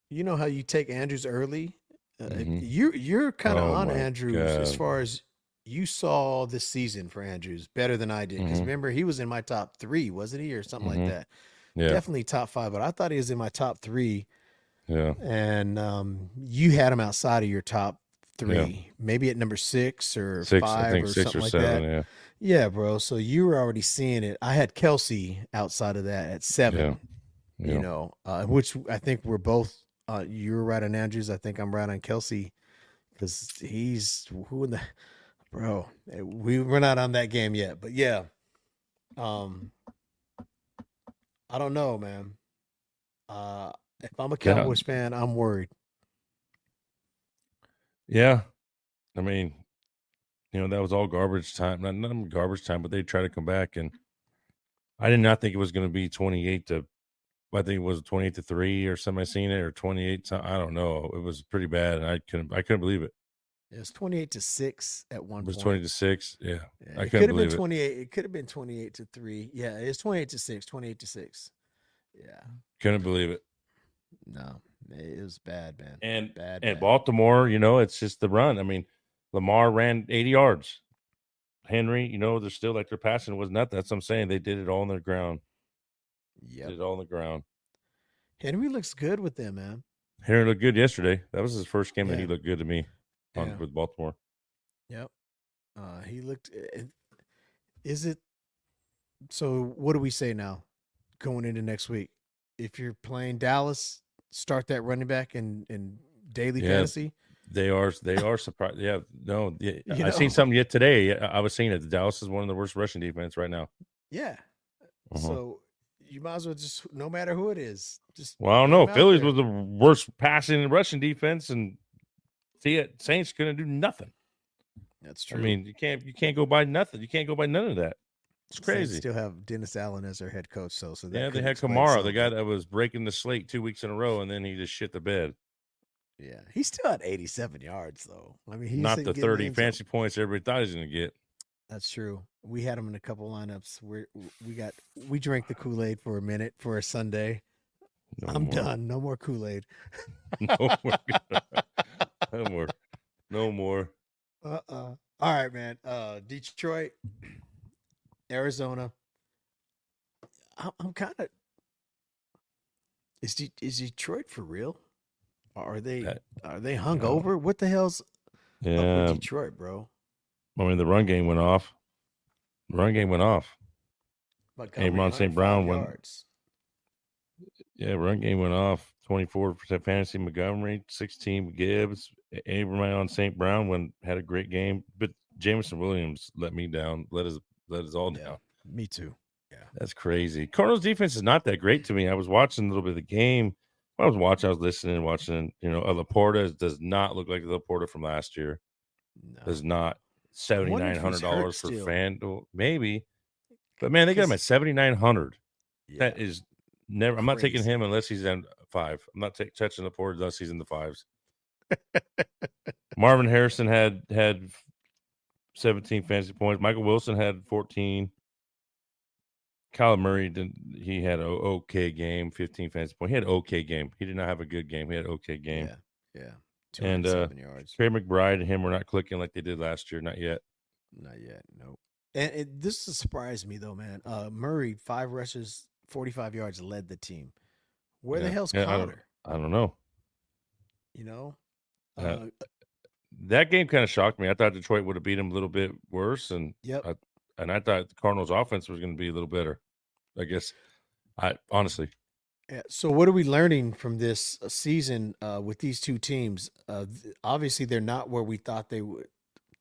You know how you take Andrews early? You're kind of on Andrews as far as you saw this season for Andrews better than I did. Because remember, he was in my top 3, wasn't he? Or something like that. Yeah. Definitely top 5, but I thought he was in my top 3. Yeah. And you had him outside of your top 3, maybe at number 6 or 6, 5 I think or 6 something or like 7. that. Yeah. Yeah, bro. So you were already seeing it. I had Kelsey outside of that at 7. Yeah. Which I think we're both. You were right on Andrews. I think I'm right on Kelsey because he's who in the bro. We're not on that game yet, but yeah. I don't know, man. If I'm a Cowboys fan, I'm worried. Yeah. I mean, that was all garbage time. Not garbage time, but they tried to come back, and I did not think it was going to be 28 to. I think it was 28-3 or something. I seen it, or 28. I don't know. It was pretty bad, and I couldn't believe it. It was 28-6 at one point. It was 20-6. Yeah. I It couldn't could have believe been it. 28. It could have been 28-3. Yeah, it's 28-6. 28-6. Yeah. Couldn't believe it. No, it was bad, man. And bad. Baltimore, it's just the run. I mean, Lamar ran 80 yards. Henry, they're still like their passing was nothing. That's what I'm saying. They did it all on the ground. Yeah. Did it all on the ground. Henry looks good with them, man. Henry looked good yesterday. That was his first game that he looked good to me with Baltimore. Yep. He looked. Is it? So what do we say now, going into next week? If you're playing Dallas, start that running back in daily fantasy. They are surprised. Yeah, no. I seen something yet today. I was saying it. Dallas is one of the worst rushing defense right now. Yeah. So you might as well just, no matter who it is, just. Well, I don't know. Phillies was the worst passing and rushing defense, and Saints couldn't do nothing. That's true. I mean, you can't go by nothing. You can't go by none of that. It's crazy. They still have Dennis Allen as their head coach, so that they had Kamara, the guy that was breaking the slate 2 weeks in a row, and then he just shit the bed. Yeah, he still had 87 yards though. I mean, he's not the 30 fancy points everybody thought he was going to get. That's true. We had him in a couple lineups where we drank the Kool-Aid for a minute for a Sunday. I'm done. No more Kool-Aid. No more. No more. All right, man. Detroit, Arizona. I'm kind of. Is Detroit for real? Are they hungover? What the hell's up with Detroit, bro? I mean, the run game went off. Amon St. Brown went. Yeah, run game went off. 24% fantasy. Montgomery, 16 Gibbs. Amon St. Brown had a great game, but Jameson Williams let me down. Let us all down. Me too. Yeah, that's crazy. Cardinals defense is not that great to me. I was watching a little bit of the game. When I was watching. Laporta does not look like the Laporta from last year. No. Does not. $7,900 for FanDuel, maybe. But man, they got him at $7,900. Yeah. That is never. I'm not taking him unless he's in 5. I'm not touching Laporta unless he's in the 5s. Marvin Harrison had 17 fantasy points. Michael Wilson had 14. Kyler Murray he had an okay game, 15 fantasy points. He had an okay game. He did not have a good game. He had an okay game. Yeah. And yards. Trey McBride and him were not clicking like they did last year. Not yet. Nope. And this surprised me though, man. Murray, 5 rushes, 45 yards, led the team. Where the hell's Connor? I don't know. That game kind of shocked me. I thought Detroit would have beat him a little bit worse, and I thought the Cardinals' offense was going to be a little better. I guess, honestly. Yeah. So, what are we learning from this season with these two teams? Obviously, they're not where we thought they would.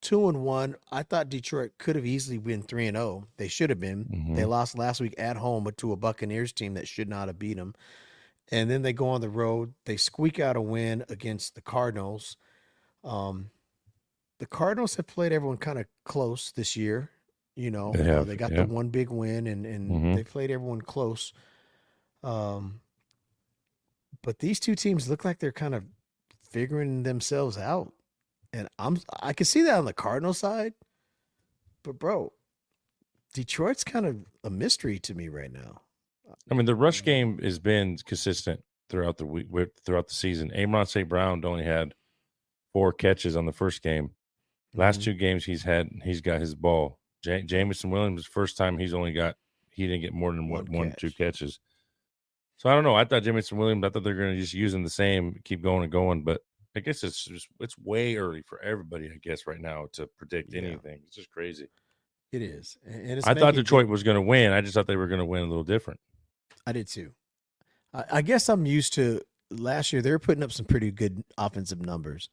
2-1. I thought Detroit could have easily been 3-0. They should have been. Mm-hmm. They lost last week at home to a Buccaneers team that should not have beat them. And then they go on the road. They squeak out a win against the Cardinals. The Cardinals have played everyone kind of close this year. They got the one big win, and they played everyone close. But these two teams look like they're kind of figuring themselves out. And I can see that on the Cardinal side. But, bro, Detroit's kind of a mystery to me right now. I mean, the rush game has been consistent throughout the week, throughout the season. Amon St. Brown only had 4 catches on the first game. Last 2 games he's got his ball. Jameson Williams, first time he didn't get more than one or 2 catches. So I don't know. I thought Jameson Williams, they're going to just use him the same, keep going and going. But I guess it's way early for everybody, I guess, right now to predict anything. It's just crazy. It is. And it's I thought Detroit was going to win. I just thought they were going to win a little different. I did too. I guess I'm used to last year. They were putting up some pretty good offensive numbers.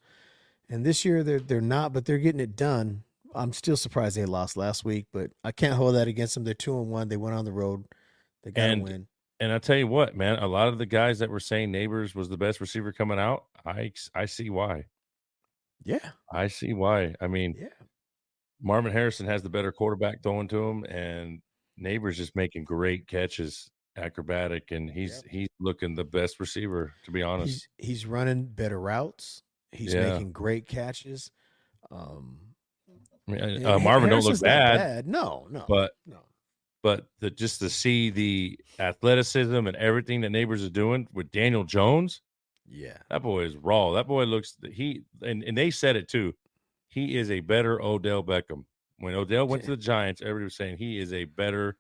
And this year they're not, but they're getting it done. I'm still surprised they lost last week, but I can't hold that against them. They're 2-1. They went on the road. They got to win. And I tell you what, man, a lot of the guys that were saying Neighbors was the best receiver coming out, I see why. Yeah. I see why. I mean, Marvin Harrison has the better quarterback throwing to him, and Neighbors just making great catches, acrobatic, and he's looking the best receiver, to be honest. He's running better routes. He's making great catches. Marvin Harrison's don't look bad. No. But just to see the athleticism and everything that Neighbors is doing with Daniel Jones, that boy is raw. That boy looks and they said it too. He is a better Odell Beckham. When Odell went to the Giants, everybody was saying he is a better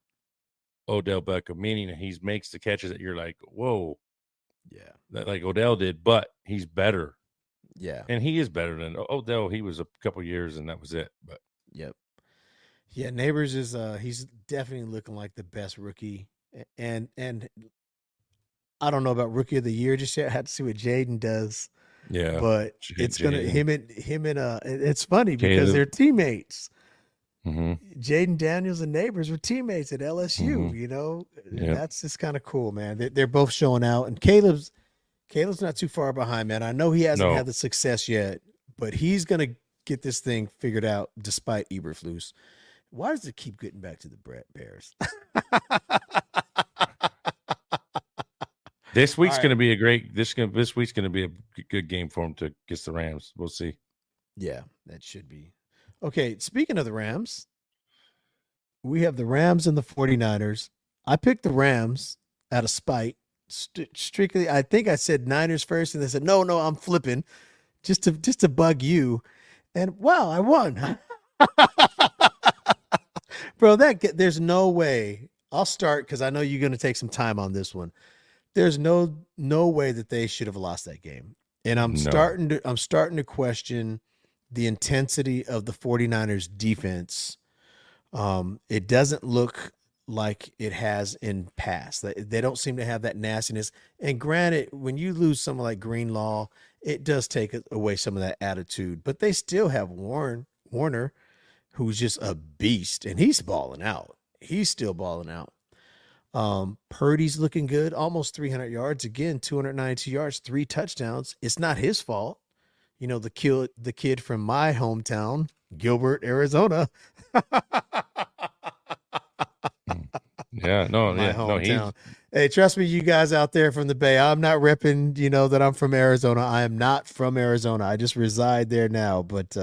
Odell Beckham, meaning he makes the catches that you're like, whoa, like Odell did, but he's better. Yeah, and he is better than Odell. He was a couple years, and that was it. But Neighbors is he's definitely looking like the best rookie, and I don't know about rookie of the year just yet. I had to see what Jaden does. Yeah, but it's gonna him and it's funny because they're teammates. Mm-hmm. Jaden Daniels and Neighbors were teammates at LSU. Mm-hmm. You know, that's just kind of cool, man. They're both showing out, and Caleb's not too far behind, man. I know he hasn't had the success yet, but he's gonna get this thing figured out despite Eberflus. Why does it keep getting back to the Bears? This week's going to be this week's going to be a good game for him to against the Rams. We'll see. Yeah, that should be. Okay, speaking of the Rams, we have the Rams and the 49ers. I picked the Rams out of spite. Strictly, I think I said Niners first, and they said, no, I'm flipping just to bug you. And wow, I won. Bro, there's no way. I'll start because I know you're going to take some time on this one. There's no way that they should have lost that game. And I'm starting to question the intensity of the 49ers defense. It doesn't look like it has in past. They don't seem to have that nastiness. And granted, when you lose someone like Greenlaw, it does take away some of that attitude. But they still have Warner, who's just a beast, and he's balling out. He's still balling out. Purdy's looking good, almost 300 yards. Again, 292 yards, 3 touchdowns. It's not his fault. You know, the kid from my hometown, Gilbert, Arizona. Hometown. Hey, trust me, you guys out there from the Bay, I'm not repping, that I'm from Arizona. I am not from Arizona. I just reside there now. But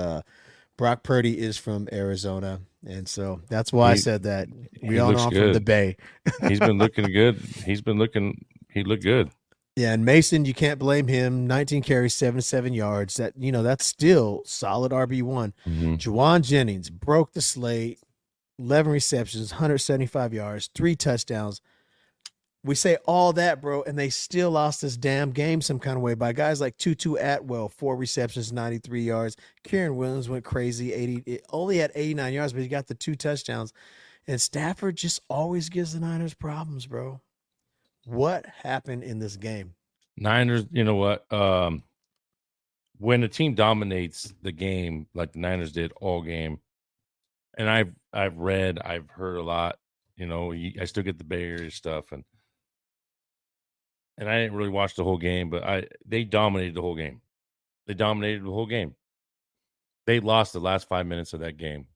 Brock Purdy is from Arizona. And so that's why I said that. We all know I'm from the Bay. He's been looking good. He looked good. Yeah, and Mason, you can't blame him. 19 carries, 77 yards. That's still solid RB1. Mm-hmm. Juwan Jennings broke the slate, 11 receptions, 175 yards, 3 touchdowns. We say all that, bro, and they still lost this damn game some kind of way by guys like Tutu Atwell, 4 receptions, 93 yards. Kieran Williams went crazy, only had 89 yards, but he got the 2 touchdowns. And Stafford just always gives the Niners problems, bro. What happened in this game? Niners, you know what? When a team dominates the game like the Niners did all game, and I've heard a lot, I still get the Bay Area stuff, and I didn't really watch the whole game, but they dominated the whole game. They lost the last 5 minutes of that game.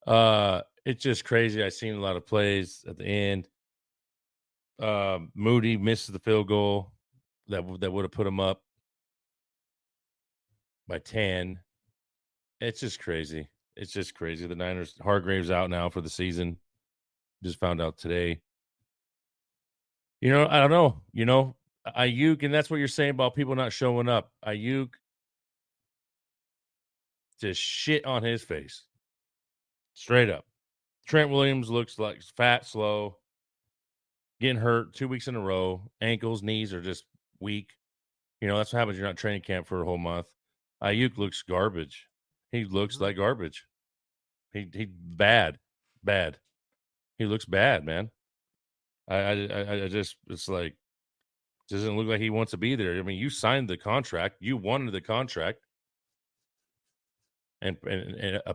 It's just crazy. I seen a lot of plays at the end. Moody misses the field goal that would have put him up by 10. It's just crazy. The Niners, Hargrave's out now for the season. Just found out today. I don't know. Ayuk, and that's what you're saying about people not showing up. Ayuk, just shit on his face. Straight up. Trent Williams looks like fat, slow, getting hurt 2 weeks in a row. Ankles, knees are just weak. That's what happens. You're not training camp for a whole month. Ayuk looks garbage. He looks like garbage. He bad. He looks bad, man. I just, it's like, doesn't look like he wants to be there. I mean, you signed the contract. You wanted the contract. And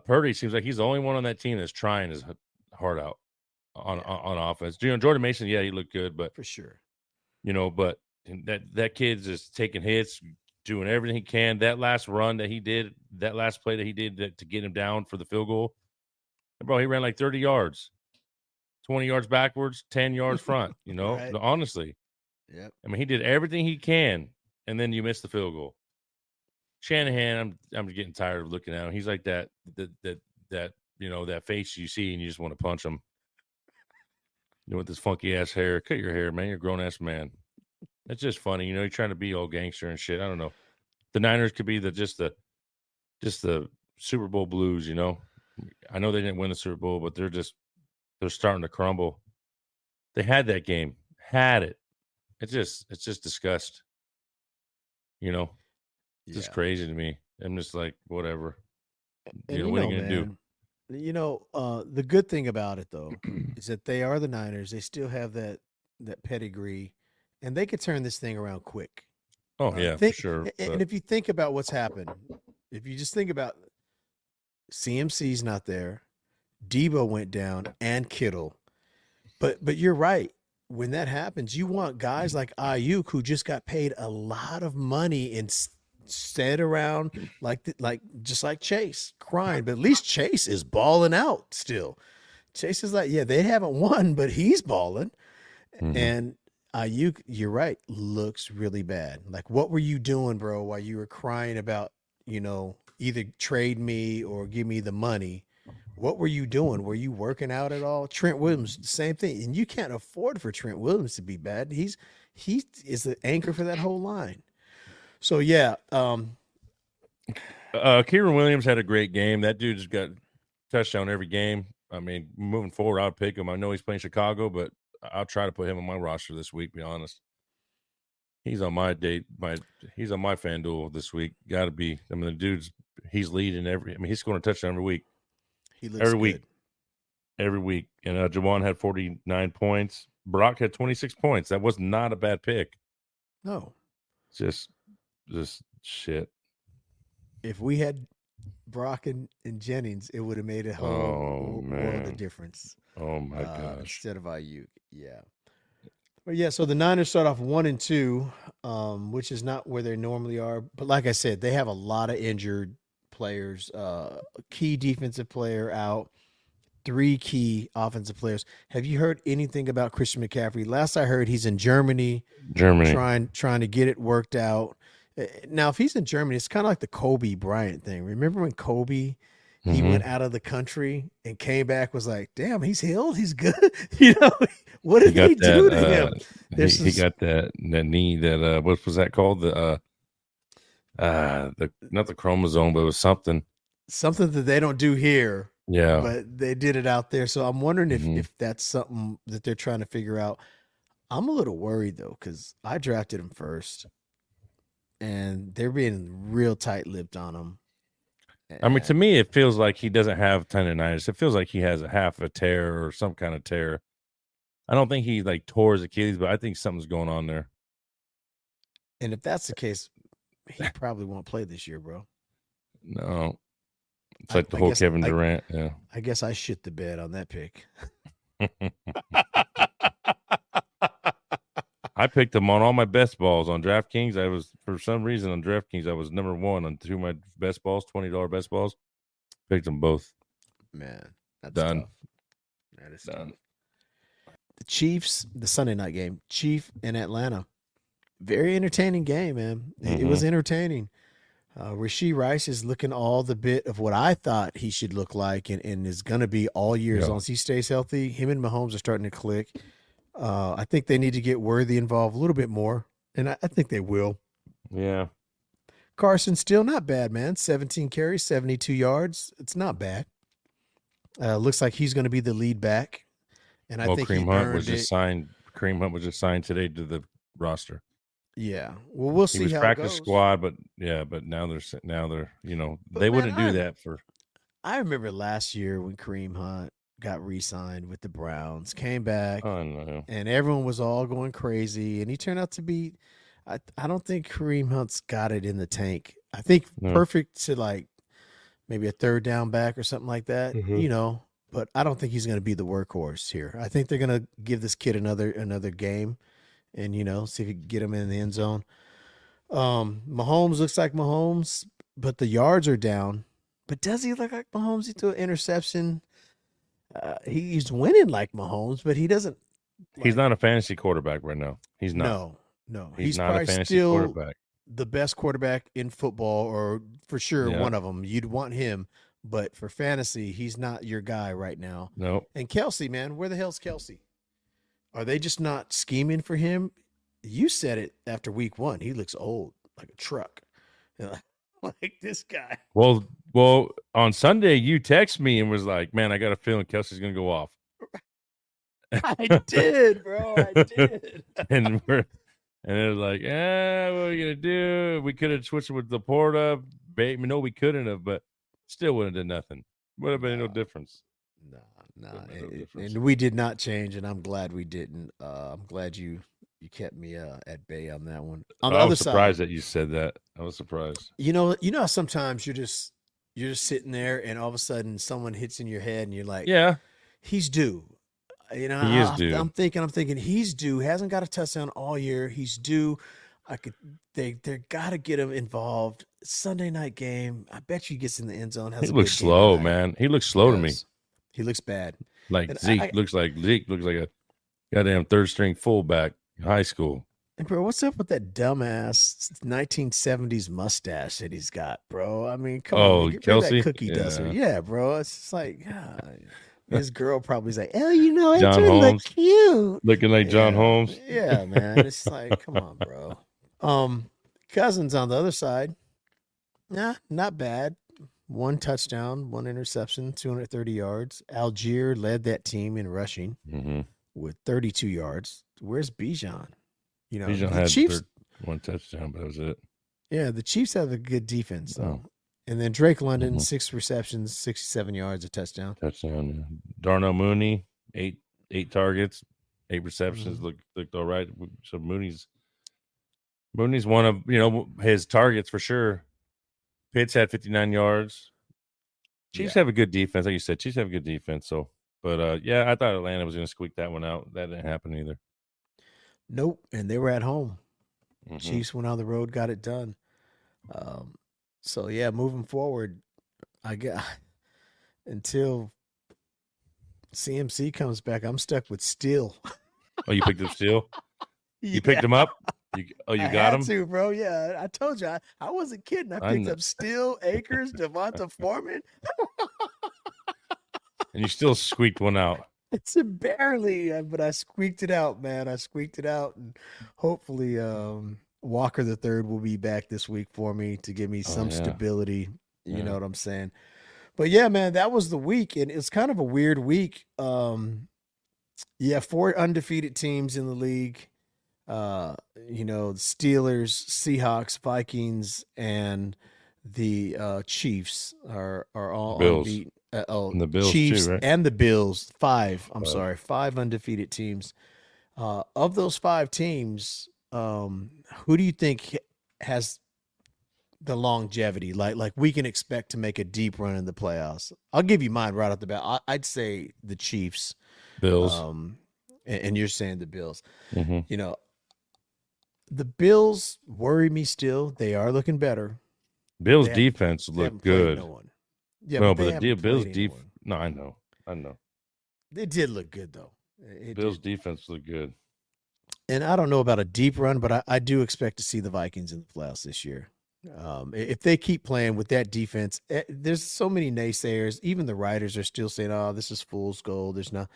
Purdy seems like he's the only one on that team that's trying his heart out on offense. Jordan Mason, yeah, he looked good, but for sure. But that kid's just taking hits, doing everything he can. That last run that he did, that last play that he did to get him down for the field goal, bro, he ran like 30 yards, 20 yards backwards, 10 yards front. Right. Honestly, yep. I mean, he did everything he can, and then you missed the field goal. Shanahan, I'm getting tired of looking at him. He's like that face you see and you just want to punch him. With this funky ass hair. Cut your hair, man. You're a grown ass man. It's just funny, you're trying to be all gangster and shit. I don't know. The Niners could be just the Super Bowl blues, I know they didn't win the Super Bowl, but they're starting to crumble. They had that game. Had it. It's just disgust. It's just crazy to me. I'm just like, whatever. What are you going to do? The good thing about it, though, is that they are the Niners. They still have that pedigree, and they could turn this thing around quick. Oh, yeah, for sure. And if you think about what's happened, if you just think about CMC's not there, Debo went down, and Kittle. But you're right. When that happens, you want guys like Ayuk, who just got paid a lot of money and stand around just like Chase crying, but at least Chase is balling out still. Chase is like, yeah, they haven't won, but he's balling. Mm-hmm. And Ayuk, you're right, looks really bad. Like, what were you doing, bro, while you were crying about, either trade me or give me the money? What were you doing? Were you working out at all? Trent Williams, same thing. And you can't afford for Trent Williams to be bad. He is the anchor for that whole line. So, yeah. Kieran Williams had a great game. That dude's got touchdown every game. I mean, moving forward, I'll pick him. I know he's playing Chicago, but I'll try to put him on my roster this week, to be honest. He's on my he's on my FanDuel this week. Got to be. I mean, he's leading he's scoring a touchdown every week. He looks good. Every week. And Jawan had 49 points. Brock had 26 points. That was not a bad pick. No. Just shit. If we had Brock and Jennings, it would have made a whole world of difference. Oh my gosh. Instead of Ayuk. Yeah. But yeah, so the Niners start off 1-2, which is not where they normally are. But like I said, they have a lot of injured players. A key defensive player out. 3 key offensive players. Have you heard anything about Christian McCaffrey? Last I heard, he's in Germany. Trying to get it worked out. Now, if he's in Germany, it's kind of like the Kobe Bryant thing. Remember when Kobe, he went out of the country and came back, was like, damn, he's healed. He's good. What did he do to him? He got that knee that, what was that called? Not the chromosome, but it was something that they don't do here. Yeah. But they did it out there. So I'm wondering if that's something that they're trying to figure out. I'm a little worried, though, because I drafted him first, and they're being real tight-lipped on him. I mean, to me, it feels like he doesn't have tendonitis. It feels like he has a half a tear or some kind of tear. I don't think he tore his Achilles, but I think something's going on there. And if that's the case, he probably won't play this year, bro. No. It's like the whole Kevin Durant. Yeah. I guess I shit the bed on that pick. I picked him on all my best balls on DraftKings. For some reason on DraftKings, I was number 1 on 2 of my best balls, $20 best balls. Picked them both. Man, that's done. Tough. That is done. The Chiefs, the Sunday night game, Chief in Atlanta. Very entertaining game, man. It was entertaining. Rashee Rice is looking all the bit of what I thought he should look like and is going to be all year as long as he stays healthy. Him and Mahomes are starting to click. I think they need to get Worthy involved a little bit more, and I think they will. Yeah. Carson still not bad, man. 17 carries, 72 yards. It's not bad. Looks like he's going to be the lead back, and I think Kareem Hunt was just signed. Kareem Hunt was just signed today to the roster. Yeah. Well, we'll He see was how it practice goes. squad, but now they're But they man, wouldn't do that for. I remember last year when Kareem Hunt got re-signed with the Browns, came back, Oh no. and everyone was all going crazy, and he turned out to be. I don't think Kareem Hunt's got it in the tank. I think No. perfect to like maybe a third down back or something like that, But I don't think he's going to be the workhorse here. I think they're going to give this kid another game, and see if he can get him in the end zone. Mahomes looks like Mahomes, but the yards are down. But does he look like Mahomes? He threw an interception. He's winning like Mahomes, but he doesn't. He's not a fantasy quarterback right now. He's not. No. He's not a probably fantasy still quarterback. the best quarterback in football, or for sure Yeah. one of them. You'd want him, but for fantasy, he's not your guy right now. No. And Kelsey, man, where the hell's Kelsey? Are they just not scheming for him? You said it after week 1. He looks old, like a truck. Like this guy. Well, on Sunday you text me and was like, "Man, I got a feeling Kelsey's gonna go off." I did, bro. I did. and it was like, what are we gonna do? We could have switched with Laporta. No, we couldn't have, but still wouldn't have done nothing. Would have been no difference. No. And we did not change, and I'm glad we didn't. I'm glad you kept me at bay on that one. On the I other was surprised side, that you said that. I was surprised. you know how sometimes you're just sitting there, and all of a sudden someone hits in your head, and you're like, Yeah, he's due. he is due. I'm thinking he's due. Hasn't got a touchdown all year. He's due. They got to get him involved. Sunday night game. I bet you he gets in the end zone. He looks slow, man. He looks slow to me. He looks bad. Like And Zeke looks like a goddamn third string fullback in high school. And bro, what's up with that dumbass 1970s mustache that he's got, bro? I mean, come on, get rid of Kelsey? that cookie duster. Yeah. Yeah, bro. It's just like, his girl probably's like, oh, John it look Holmes. cute. Looking like John Holmes. Yeah, man. It's like, come on, bro. Cousins on the other side. Nah, not bad. 1 touchdown, 1 interception, 230 yards. Algier led that team in rushing with 32 yards. Where's Bijan? Bijan the had Chiefs, 1 touchdown, but that was it. Yeah, the Chiefs have a good defense, though. And then Drake London, 6 receptions, 67 yards, a touchdown. Touchdown. Yeah. Darnell Mooney, 8 targets, 8 receptions. Looked all right. So Mooney's one of his targets for sure. Pitts had 59 yards. Chiefs have a good defense, like you said. Chiefs have a good defense. So, but I thought Atlanta was going to squeak that one out. That didn't happen either. Nope, and they were at home. Chiefs went on the road, got it done. So yeah, moving forward, I got until CMC comes back, I'm stuck with Steele. Oh, you picked up Steele? You picked him up? You got him? Too, bro. Yeah, I told you I wasn't kidding. I picked up Steele, Akers, Devonta Foreman. And you still squeaked one out. It's barely, but I squeaked it out, man. I squeaked it out, and hopefully Walker the Third will be back this week for me to give me some stability. You know what I'm saying? But yeah, man, that was the week, and it's kind of a weird week. 4 undefeated teams in the league. The Steelers, Seahawks, Vikings, and the Chiefs are all Bills. unbeaten. And the Bills Chiefs too, right? and the Bills, 5. I'm sorry, 5 undefeated teams. Of those 5 teams, who do you think has the longevity? Like we can expect to make a deep run in the playoffs. I'll give you mine right off the bat. I'd say the Chiefs, Bills, and you're saying the Bills. Mm-hmm. The Bills worry me still. They are looking better. Bills defense looked good. No one. Yeah, no, but the Bills defense. No, I know. They did look good though. Bills defense looked good. And I don't know about a deep run, but I do expect to see the Vikings in the playoffs this year. If they keep playing with that defense, there's so many naysayers. Even the writers are still saying, "Oh, this is fool's gold." There's no.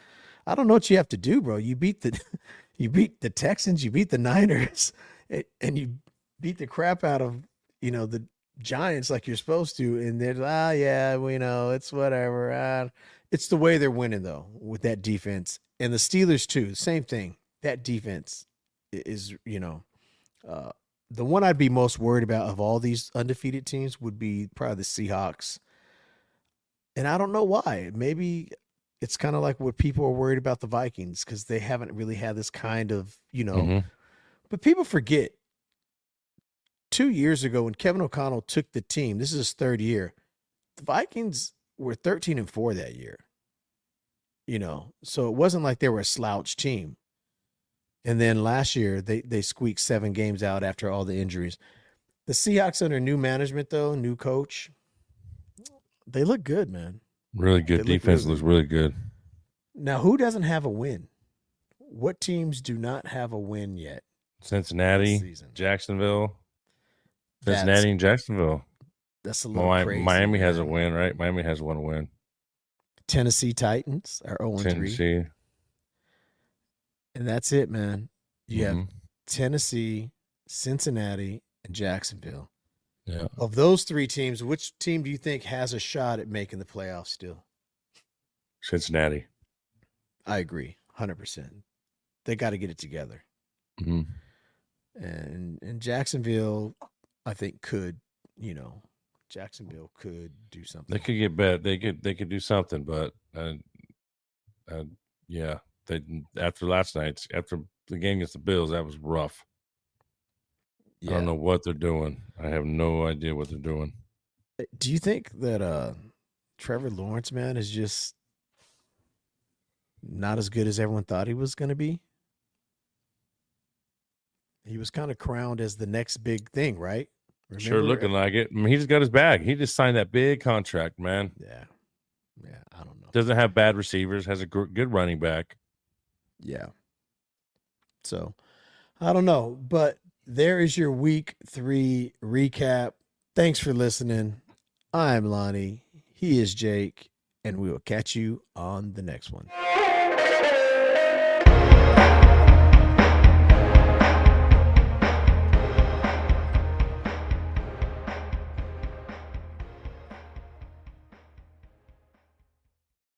I don't know what you have to do, bro. You beat the Texans, you beat the Niners, and you beat the crap out of the Giants like you're supposed to, and they're we know it's whatever. It's the way they're winning though with that defense, and the Steelers too. Same thing. That defense is The one I'd be most worried about of all these undefeated teams would be probably the Seahawks. And I don't know why. Maybe it's kind of like what people are worried about the Vikings because they haven't really had this kind of, but people forget 2 years ago when Kevin O'Connell took the team, this is his third year, the Vikings were 13-4 that year. So it wasn't like they were a slouch team. And then last year they squeaked 7 games out after all the injuries. The Seahawks under new management though, new coach, they look good, man. Really good. Defense looks really good. Now, who doesn't have a win? What teams do not have a win yet? Cincinnati, Jacksonville. Cincinnati and Jacksonville. That's a little crazy. Miami has a win, right? Miami has one win. Tennessee Titans are 0-3. Tennessee. And that's it, man. You have Tennessee, Cincinnati, and Jacksonville. Yeah. Of those 3 teams, which team do you think has a shot at making the playoffs still? Cincinnati. I agree, 100%. They got to get it together. Mm-hmm. And Jacksonville, I think Jacksonville could do something. They could get better. They could do something, but yeah. After last night's after the game against the Bills, that was rough. Yeah. I don't know what they're doing. I have no idea what they're doing. Do you think that Trevor Lawrence, man, is just not as good as everyone thought he was going to be? He was kind of crowned as the next big thing, right? Remember? Sure looking like it. I mean, he just got his bag. He just signed that big contract, man. Yeah, I don't know. Doesn't have bad receivers, has a good running back. Yeah. So, I don't know, but there is your week 3 recap. Thanks for listening. I'm Lonnie. He is Jake, and we will catch you on the next one.